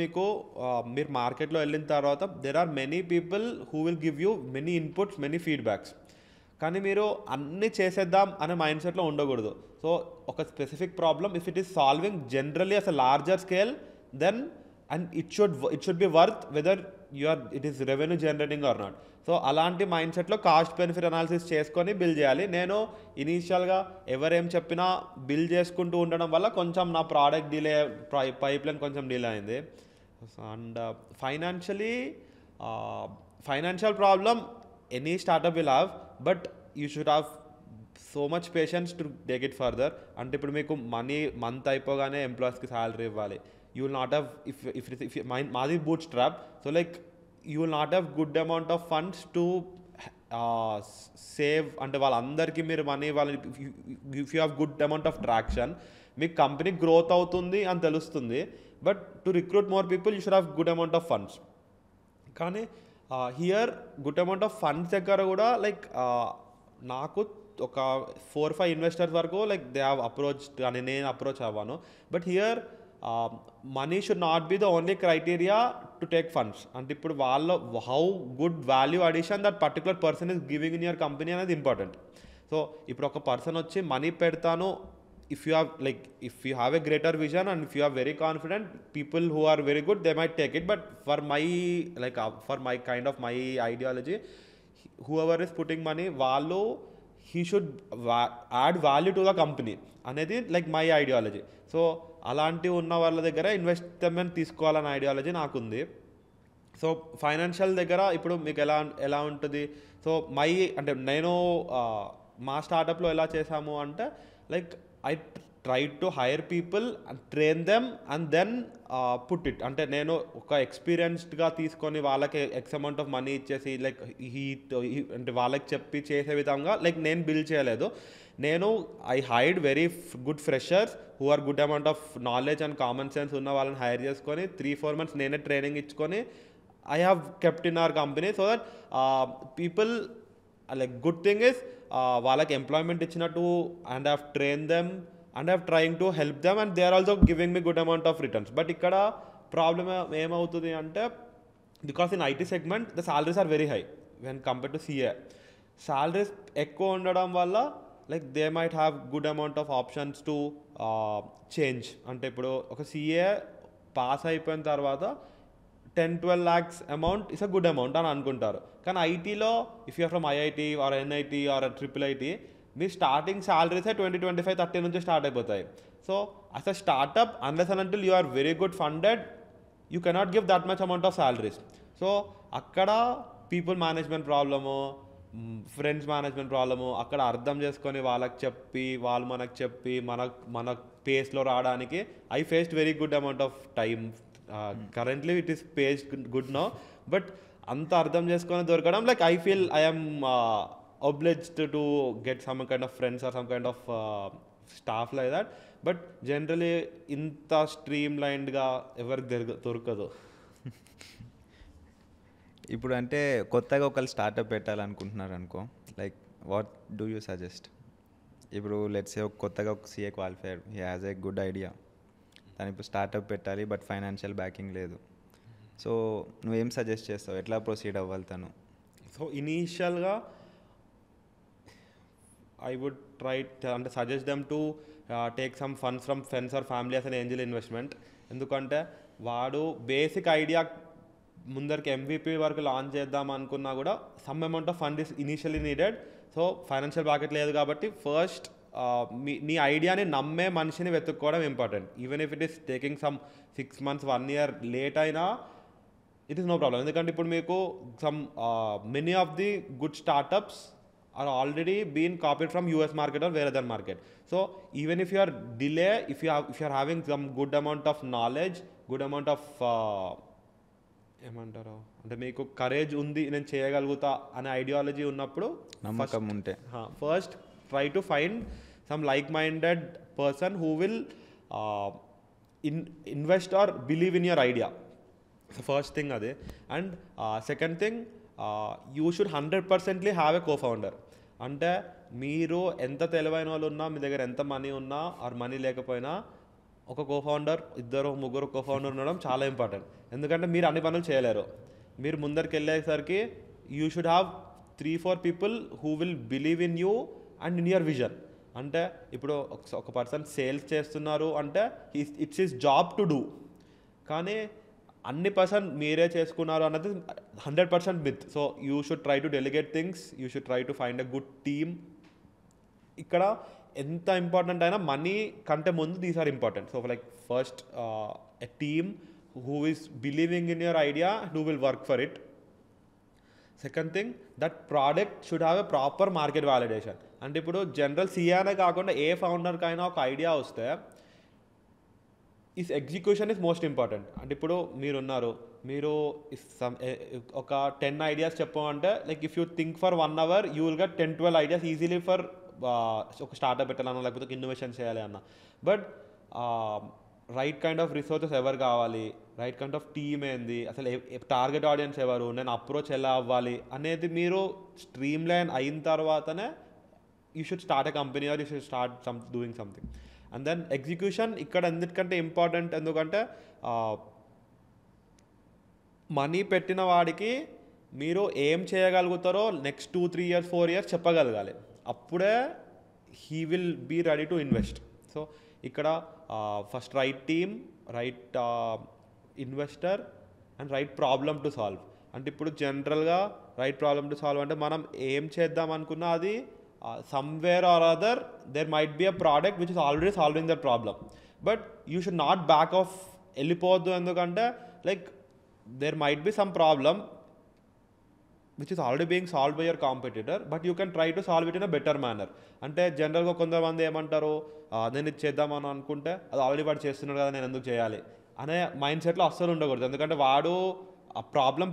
మీరు మార్కెట్లో వెళ్ళిన తర్వాత there are many people who will give you many inputs, many feedbacks. కానీ మీరు అన్నీ చేసేద్దాం అనే మైండ్ సెట్లో ఉండకూడదు. సో ఒక specific problem if it is solving generally as a larger scale then and it should be worth whether it is revenue generating or not. So అలాంటి mind సెట్లో కాస్ట్ బెనిఫిట్ అనాలిసిస్ చేసుకొని build చేయాలి. నేను ఇనీషియల్గా ఎవరేం చెప్పినా build చేసుకుంటూ ఉండడం వల్ల కొంచెం నా ప్రోడక్ట్ డిలే, పైప్ లైన్ కొంచెం డిలే అయింది. And financial problem any startup will have, but you should have so much patience to take it further. అంటే ఇప్పుడు మీకు మంత్ అయిపోగానే ఎంప్లాయీస్కి శాలరీ ఇవ్వాలి. You will not have if మాది bootstrap. So like you will not have good amount of funds to save. అంటే వాళ్ళందరికీ మీరు money if you have good amount of traction మీ కంపెనీ గ్రోత్ అవుతుంది అని తెలుస్తుంది. But to recruit more people you should have good amount of funds. కానీ here good amount of funds దగ్గర కూడా లైక్ నాకు ఒక 4-5 ఇన్వెస్టర్స్ వరకు లైక్ దే హ్యావ్ అప్రోచ్ అని నేను అప్రోచ్ అవ్వాను. But here money should not be the only criteria to take funds. అంటే ఇప్పుడు how good value addition that particular person is giving in your company అనేది important. So ఇప్పుడు ఒక person వచ్చి money పెడతాను, if you have a greater vision and if you are very confident, people who are very good they might take it. But for my kind of my ideology, whoever is putting money he should add value to the company అనేది like my ideology. So అలాంటి ఉన్న వాళ్ళ దగ్గర investment తీసుకోవాలనే ideology నాకుంది. So financial దగ్గర ఇప్పుడు మీకు ఎలా ఉంటుంది. సో అంటే నేను మా స్టార్టప్లో ఎలా చేసాము అంటే like I try to hire people and train them and then put it. అంటే నేను ఒక ఎక్స్పీరియన్స్డ్గా తీసుకొని వాళ్ళకి ఎక్స్ అమౌంట్ ఆఫ్ మనీ ఇచ్చేసి లైక్ అంటే వాళ్ళకి చెప్పి చేసే విధంగా లైక్ నేను బిల్డ్ చేయలేదు. నేను I hired very good freshers who are good amount of knowledge and common sense ఉన్న వాళ్ళని హైర్ చేసుకొని 3-4 months నేనే ట్రైనింగ్ ఇచ్చుకొని I have kept in our company. So that people like good thing is వాళ్ళకి employment ఇచ్చినట్టు and have train them and I'm trying to help them and they are also giving me good amount of returns. But ikkada problem ఏమవుతుంది అంటే because in IT segment the salaries are very high when compared to CA. Salaries ఎక్కువ ఉండడం వల్ల like they might have good amount of options to change. అంటే ఇప్పుడు ఒక CA pass అయిపోయిన తర్వాత 10-12 lakhs amount is a good amount అని అనుకుంటారు. కానీ ఐటీలో if you're from IIT or NIT or IIIT మీ స్టార్టింగ్ శాలరీసే 20-25-30 నుంచి స్టార్ట్ అయిపోతాయి. So as a startup unless and until you are very good funded you cannot give that much amount of salaries. So అక్కడ people management problem, friends management problem అక్కడ అర్థం చేసుకొని వాళ్ళకి చెప్పి వాళ్ళు మనకు చెప్పి మన పేస్లో రావడానికి I faced very good amount of time. Currently it is paced good now, but అంత అర్థం చేసుకొని దొరకడం like I feel I'm obliged to get some kind of friends or some kind of staff like that, but generally ఇంత stream లైన్డ్గా ఎవరికి దొరకదు. ఇప్పుడు అంటే కొత్తగా ఒకళ్ళు స్టార్టప్ పెట్టాలనుకుంటున్నారు అనుకో, like what do you suggest? ఇప్పుడు లెట్స్ సే కొత్తగా ఒక CA qualified, he has a good idea, తను ఇప్పుడు స్టార్టప్ పెట్టాలి బట్ ఫైనాన్షియల్ బ్యాకింగ్ లేదు. సో నువ్వేం సజెస్ట్ చేస్తావు, ఎట్లా ప్రొసీడ్ అవ్వాలి తను? సో ఇనీషియల్గా I would try అంటే suggest them to take some funds from friends or family as an angel investment. ఎందుకంటే వాడు బేసిక్ ఐడియా ముందరికి MVP వరకు లాంచ్ చేద్దాం అనుకున్నా కూడా some amount of fund is initially needed. So financial బ్యాకెట్ లేదు కాబట్టి ఫస్ట్ నీ ఐడియాని నమ్మే మనిషిని వెతుక్కోవడం important. Even if it is taking some 6 months 1 year late అయినా ఇట్ ఈస్ నో ప్రాబ్లం. ఎందుకంటే ఇప్పుడు మీకు some many of the good startups are already been copied from US market or where other market. So even if you are delay, if you are having some good amount of knowledge, good amount of ఏమంటారు అంటే మీకు courage ఉంది, నేను చేయగలుగుతా అనే ideology ఉన్నప్పుడు నమ్మకం ఉంటే first try to find some like minded person who will invest or believe in your idea. So first thing అదే. And second thing, you should 100% have a co-founder. అంటే మీరు ఎంత తెలివైన వాళ్ళు ఉన్నా, మీ దగ్గర ఎంత మనీ ఉన్నా ఆర్ మనీ లేకపోయినా, ఒక కో-ఫౌండర్, 2-3 కో-ఫౌండర్ ఉండడం చాలా ఇంపార్టెంట్. ఎందుకంటే మీరు అన్ని పనులు చేయలేరు. మీరు ముందరికి వెళ్ళేసరికి you should have 3-4 people who will believe in you and in your vision. అంటే ఇప్పుడు ఒక పర్సన్ సేల్స్ చేస్తున్నారు అంటే it's his job to do, కానీ అన్ని పర్సన్ మీరే చేసుకున్నారు అన్నది 100% myth. So you should try to delegate things, you should try to find a good team. ఇక్కడ ఎంత ఇంపార్టెంట్ అయినా మనీ కంటే ముందు these are important. So like first a team who is believing in your idea, who will work for it. Second thing, that product should have a proper market validation. అంటే ఇప్పుడు general సియానే కాకుండా ఏ ఫౌండర్కైనా ఒక idea వస్తే execution is most important. అంటే ఇప్పుడు మీరున్నారు, మీరు ఒక 10 ideas చెప్పమంటే like if you think for 1 hour you will get 10-12 ideas easily for ఒక స్టార్ట్అప్ పెట్టాలన్నా లేకపోతే ఇన్నోవేషన్ చేయాలి అన్న. But right kind of resources ఎవరు కావాలి, రైట్ కైండ్ ఆఫ్ టీమ్ ఏంది, అసలు టార్గెట్ ఆడియన్స్ ఎవరు, నేను అప్రోచ్ ఎలా అవ్వాలి అనేది మీరు స్ట్రీమ్ లైన్ అయిన తర్వాతనే you should start a company or you should start doing something. And then execution ఇక్కడ ఎందుకంటే ఇంపార్టెంట్, ఎందుకంటే మనీ పెట్టిన వాడికి మీరు ఏం చేయగలుగుతారో నెక్స్ట్ 2-3 years 4 years చెప్పగలగాలి. అప్పుడే he will be ready to invest. So ఇక్కడ first right team, right investor and right problem to solve. అంటే ఇప్పుడు జనరల్గా రైట్ ప్రాబ్లమ్ టు సాల్వ్ అంటే మనం ఏం చేద్దాం అనుకున్నా అది somewhere or other there might be a product which is already solving that problem, but you should not back off వెళ్ళిపోవద్దు. ఎందుకంటే like there might be some problem which is already being solved by your competitor, but you can try to solve it in a better manner. అంటే జనరల్గా కొంతమంది ఏమంటారు, నేను ఇది చేద్దామని అనుకుంటే అది ఆల్రెడీ వాడు చేస్తున్నాడు కదా నేను ఎందుకు చేయాలి అనే మైండ్ సెట్లో అస్సలు ఉండకూడదు. ఎందుకంటే వాడు ఆ ప్రాబ్లం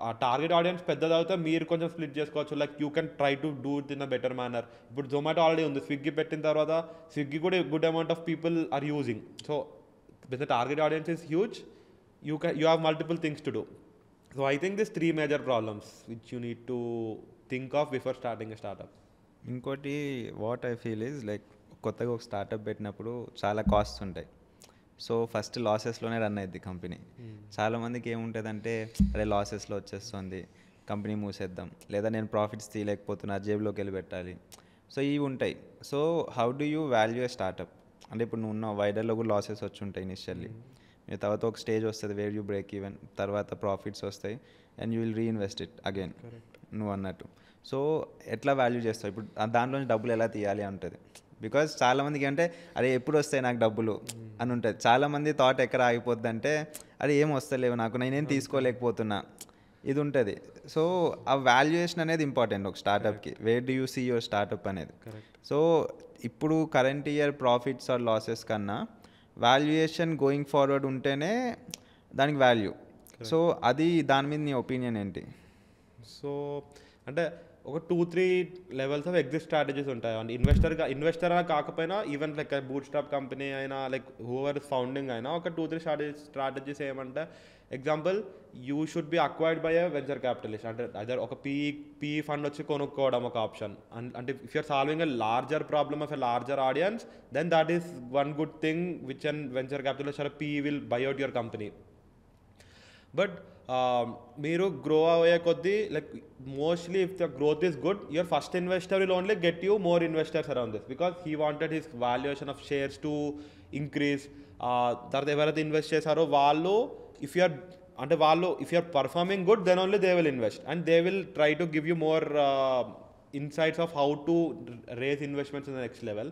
ఆ టార్గెట్ ఆడియన్స్ పెద్దదవుతే మీరు కొంచెం స్ప్లిట్ చేసుకోవచ్చు. Like you can try to do it in a better manner. ఇప్పుడు జొమాటో ఆల్రెడీ ఉంది, స్విగ్గీ పెట్టిన తర్వాత స్విగ్గీ కూడా good amount of people are using. So with the target audience is huge, you have multiple things to do. So I think this 3 major problems which you need to think of before starting a startup. ఇంకోటి what I feel is like కొత్తగా ఒక startup పెట్టినప్పుడు చాలా costs ఉంటాయి. So first లాసెస్లోనే run అయ్యింది company. చాలామందికి ఏముంటుందంటే అరే లాసెస్లో వచ్చేస్తుంది, కంపెనీ మూసేద్దాం, లేదా నేను ప్రాఫిట్స్ తీయలేకపోతున్నా జేబులోకి వెళ్ళి పెట్టాలి. సో ఇవి ఉంటాయి. So how do you value A startup? అంటే ఇప్పుడు నువ్వు ఉన్న వైడర్లో కూడా లాసెస్ వచ్చి ఉంటాయి ఇనిషియల్లీ, తర్వాత ఒక స్టేజ్ వస్తుంది వేర్ యూ బ్రేక్ ఈవెన్, తర్వాత ప్రాఫిట్స్ వస్తాయి and you will reinvest it again నువ్వు అన్నట్టు. సో ఎట్లా వాల్యూ చేస్తావు? ఇప్పుడు దాంట్లోంచి డబ్బులు ఎలా తీయాలి ఉంటుంది. బికాజ్ చాలామందికి అంటే అరే ఎప్పుడు వస్తాయి నాకు డబ్బులు అని ఉంటుంది. చాలామంది థాట్ ఎక్కడ ఆగిపోద్ది అంటే అరే ఏం వస్తలేవు నాకు, నేనేం తీసుకోలేకపోతున్నా, ఇది ఉంటుంది. సో ఆ వాల్యుయేషన్ అనేది ఇంపార్టెంట్ ఒక స్టార్టప్కి. Where do you see your startup అనేది. సో ఇప్పుడు current year profits or losses కన్నా వాల్యుయేషన్ గోయింగ్ ఫార్వర్డ్ ఉంటేనే దానికి వాల్యూ. సో అది దాని మీద నీ ఒపీనియన్ ఏంటి? సో అంటే ఒక 2-3 లెవెల్స్ ఆఫ్ ఎగ్జిట్ స్ట్రాటజీస్ ఉంటాయి. అండ్ ఇన్వెస్టర్ కాకపోయినా even like bootstrap company అయినా లైక్ హూవర్ ఇస్ ఫౌండింగ్ అయినా ఒక 2-3 స్ట్రాటజీస్ ఏమంటే, example you should be acquired by a venture capitalist. అంటే అదర్ ఒక పీ ఫండ్ వచ్చి కొనుక్కోవడం ఒక ఆప్షన్. అంటే if you're solving a larger problem of a larger audience, then that is one good thing which an venture capitalist or P will by out your company. But మీరు grow అయ్యే కొద్దీ like mostly if the growth is good, your first investor will only get you more investors around this because he wanted his valuation of shares to increase. తర్వాత ఎవరైతే invest చేశారో వాళ్ళు if you're performing good, then only they will invest and they will try to give you more insights of how to raise investments in the next level.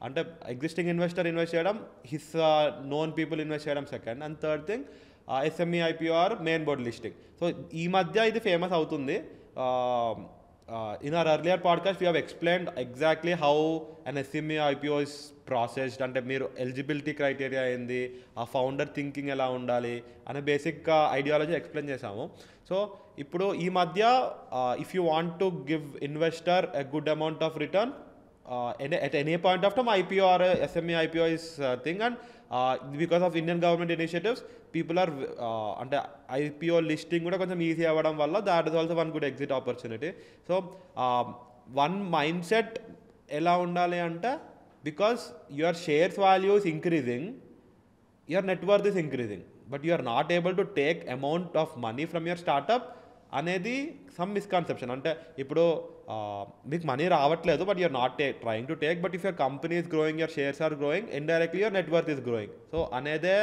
అంటే existing investor invest చేయడం, his known people invest చేయడం second. And third thing SME IPO or main board listing. So ఈ మధ్య ఇది famous అవుతుంది. In our earlier podcast we have explained exactly how an SME IPO is processed. అంటే మీరు eligibility criteria ఏంది, ఆ founder thinking ఎలా ఉండాలి అనే బేసిక్ ఐడియాలజీ ఎక్స్ప్లెయిన్ చేసాము. సో ఇప్పుడు ఈ మధ్య if you want to give investor a good amount of return at any point of time, IPO or SME IPO is thing. And because of Indian government initiatives, people are అంటే IPO listing కూడా కొంచెం easy అవ్వడం వల్ల that is also one good exit opportunity. So one mindset ఎలా ఉండాలి అంటే, because your shares value is increasing, your net worth is increasing, but you are not able to take amount of money from your startup అనేది some misconception. అంటే ఇప్పుడు మీకు money రావట్లేదు, but you're not trying to take, but if your company is growing, your shares are growing, indirectly your net worth is growing. So అనేదే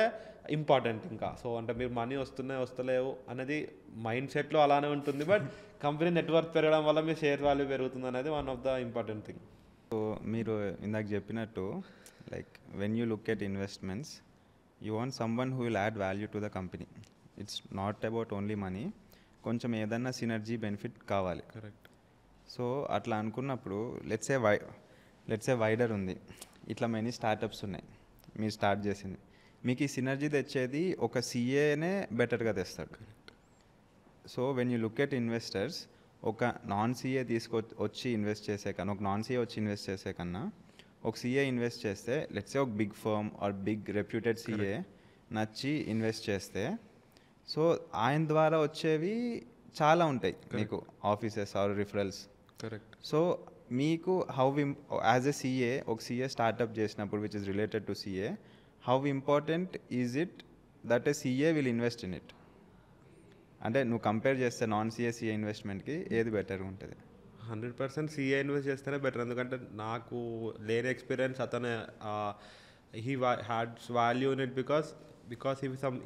important. ఇంకా so అంటే మీరు money వస్తలేవు అనేది మైండ్ సెట్లో అలానే ఉంటుంది, బట్ కంపెనీ నెట్వర్క్ పెరగడం వల్ల మీ షేర్ వాల్యూ పెరుగుతుంది అనేది one of the important thing. So మీరు ఇందాక చెప్పినట్టు like when you look at investments, you want someone who will add value to the company. It's not about only money, కొంచెం ఏదన్నా synergy benefit కావాలి. Correct. So అట్లా అనుకున్నప్పుడు let's say wider ఉంది, ఇట్లా మెనీ స్టార్టప్స్ ఉన్నాయి, మీరు స్టార్ట్ చేసింది, మీకు ఈ సినర్జీ తెచ్చేది ఒక CAనే బెటర్గా తెస్తాడు. So when you look at investors, ఒక నాన్ CA వచ్చి ఇన్వెస్ట్ చేసే కన్నా, ఒక నాన్ CA వచ్చి ఇన్వెస్ట్ చేసే కన్నా ఒక CA ఇన్వెస్ట్ చేస్తే, లెట్సే ఒక big firm or big reputed CA నచ్చి ఇన్వెస్ట్ చేస్తే, సో ఆయన ద్వారా వచ్చేవి చాలా ఉంటాయి మీకు, offices or referrals. Correct. So మీకు యాజ్ ఎ CA ఒక CA స్టార్ట్అప్ చేసినప్పుడు which is related to CA, how important is it that a CA will invest in it? అంటే నువ్వు కంపేర్ చేస్తే నాన్ CA ఇన్వెస్ట్మెంట్కి ఏది బెటర్గా ఉంటుంది? 100% CA ఇన్వెస్ట్ చేస్తేనే బెటర్. ఎందుకంటే నాకు లేని ఎక్స్పీరియన్స్ అతను he had value in it because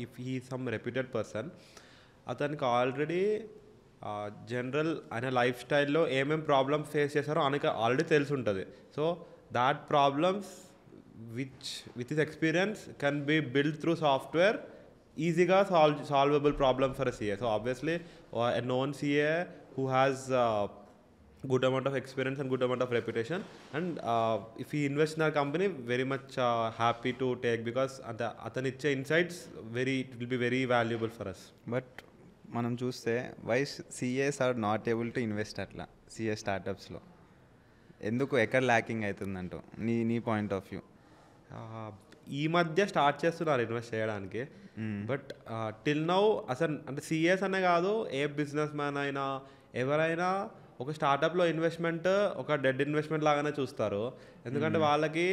if he is some reputed person, అతనికి ఆల్రెడీ జనరల్ ఆయన లైఫ్ స్టైల్లో ఏమేమి ప్రాబ్లమ్స్ ఫేస్ చేశారో ఆయనకి ఆల్రెడీ తెలిసి ఉంటుంది. So that problems with his experience can be build through software, ఈజీగా solvable problem for a CA. So obviously a known CA who has good amount of experience and good amount of reputation, and if he invests in our company, very much happy to take, because athan iche insights it will be very valuable for us. But మనం చూస్తే why CAs are not able to invest అట్లా CA స్టార్టప్స్లో ఎందుకు, ఎక్కడ lacking అవుతుందంటో నీ point of view? ఈ మధ్య start చేస్తున్నారు invest చేయడానికి, బట్ టిల్ నౌ అసలు అంటే CAs అనే కాదు, ఏ బిజినెస్ మ్యాన్ అయినా ఎవరైనా ఒక స్టార్టప్లో ఇన్వెస్ట్మెంట్ ఒక డెడ్ ఇన్వెస్ట్మెంట్ లాగానే చూస్తారు. ఎందుకంటే వాళ్ళకి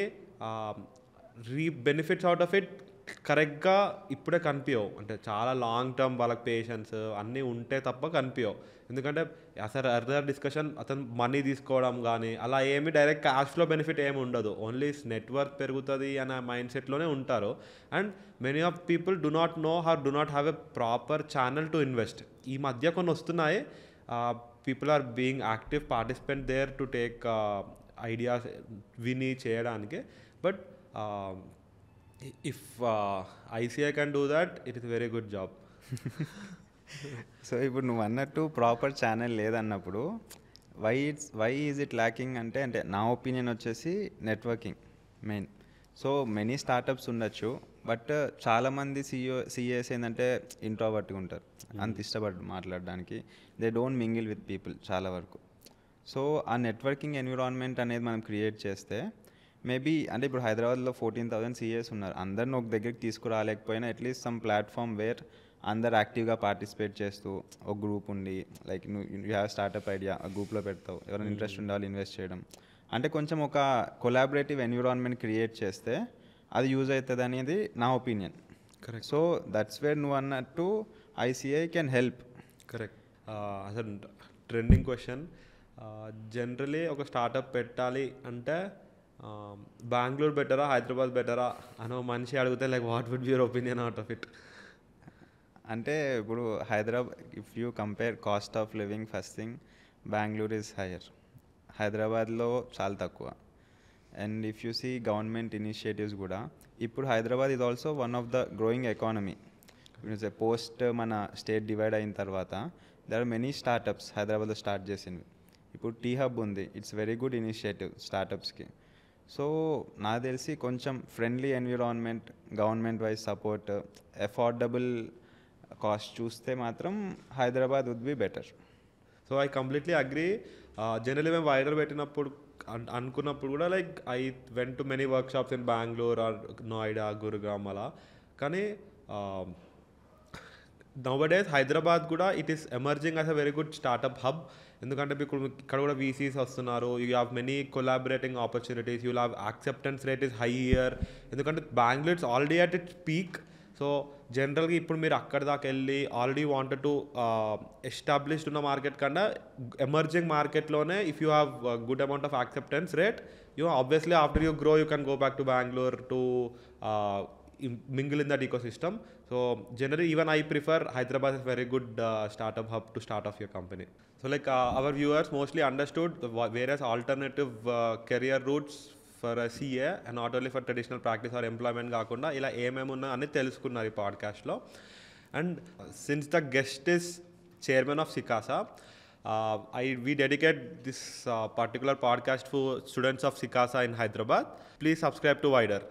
బెనిఫిట్స్ అవుట్ ఆఫ్ ఇట్ కరెక్ట్గా ఇప్పుడే కనిపించవు. అంటే చాలా లాంగ్ టర్మ్ వాళ్ళకి పేషెన్స్ అన్నీ ఉంటే తప్ప కనిపించవు. ఎందుకంటే అసలు అదర్ డిస్కషన్ అతను మనీ తీసుకోవడం కానీ అలా ఏమి డైరెక్ట్ క్యాష్ ఫ్లో బెనిఫిట్ ఏమి ఉండదు, ఓన్లీ నెట్వర్క్ పెరుగుతుంది అనే మైండ్ సెట్లోనే ఉంటారు. And many of people do not know do not have a proper channel to invest. ఈ మధ్య కొన్ని వస్తున్నాయి, people are being active participant there to take ideas విని చేయడానికి. But if ICI can do that, it is a very good job. So ఇప్పుడు నువ్వు అన్నట్టు proper channel లేదన్నప్పుడు వై ఈజ్ ఇట్ ల్యాకింగ్ అంటే నా ఒపీనియన్ వచ్చేసి networking main. So many startups ఉండొచ్చు, బట్ చాలామంది సిఏస్ ఏంటంటే ఇంట్రోవర్ట్గా ఉంటారు, అంత ఇష్టపడరు మాట్లాడడానికి. They don't mingle with people చాలా వరకు. సో ఆ నెట్వర్కింగ్ ఎన్విరాన్మెంట్ అనేది మనం క్రియేట్ చేస్తే మేబీ అంటే ఇప్పుడు హైదరాబాద్లో 14,000 సిఏస్ ఉన్నారు, అందరిని ఒక దగ్గరికి తీసుకురాలేకపోయినా అట్లీస్ట్ సమ్ ప్లాట్ఫామ్ వేర్ అందరు యాక్టివ్గా పార్టిసిపేట్ చేస్తూ ఒక గ్రూప్ ఉండి, like you have startup idea ఆ గ్రూప్లో పెడతావు, ఎవరైనా ఇంట్రెస్ట్ ఉండాలి ఇన్వెస్ట్ చేయడం, అంటే కొంచెం ఒక కొలాబరేటివ్ ఎన్విరాన్మెంట్ క్రియేట్ చేస్తే అది యూజ్ అవుతుంది అనేది నా opinion. Correct. So that's where నువ్వు అన్నట్టు ఐసిఐ కెన్ హెల్ప్. కరెక్ట్. అసలు ట్రెండింగ్ క్వశ్చన్, జనరలీ ఒక స్టార్టప్ పెట్టాలి అంటే బెంగళూరు బెటరా హైదరాబాద్ బెటరా అని మనిషి అడిగితే like what would be your opinion out of it? అంటే ఇప్పుడు Hyderabad if you compare cost of living, first thing Bengaluru is higher, హైదరాబాద్లో చాలా తక్కువ. And if you see government initiatives కూడా, ఇప్పుడు Hyderabad is also one of the growing economy. Post మన state divide అయిన తర్వాత దర్ ఆర్ మెనీ స్టార్టప్స్ హైదరాబాద్లో స్టార్ట్ చేసినవి. ఇప్పుడు టీ హబ్ ఉంది, ఇట్స్ వెరీ గుడ్ ఇనిషియేటివ్ స్టార్టప్స్కి. సో నాకు తెలిసి కొంచెం friendly environment, government wise support, affordable cost చూస్తే మాత్రం Hyderabad would be better. So I completely agree. Generally మేము వైడర్ పెట్టినప్పుడు అనుకున్నప్పుడు కూడా like I went to many workshops in Bengaluru or Noida, Gurugram అలా. కానీ నౌడేస్ హైదరాబాద్ కూడా it is emerging as a very good startup hub. ఎందుకంటే ఇప్పుడు ఇక్కడ కూడా వీసీస్ వస్తున్నారు, you have many collaborating opportunities, you have acceptance rate is high here. ఎందుకంటే Bengaluru it's already at its peak. So జనరల్గా ఇప్పుడు మీరు అక్కడ దాకా వెళ్ళి ఆల్రెడీ వాంటెడ్ టు ఎస్టాబ్లిష్డ్ ఉన్న మార్కెట్ కన్నా ఎమర్జింగ్ మార్కెట్లోనే if you have good amount of acceptance rate, you obviously after you grow you can go back to Bengaluru to mingle in that ecosystem. So generally even I prefer Hyderabad is very good startup hub to start off your company. So like our viewers mostly understood various alternative career routes for a CA and not only for traditional practice or employment కాకుండా ఇలా ఏమేమి ఉన్నా అని తెలుసుకున్నారు ఈ పాడ్కాస్ట్లో. And since the guest is chairman of సికాసా, we dedicate this particular podcast for students of Sikasa in Hyderabad. Please subscribe to Wider.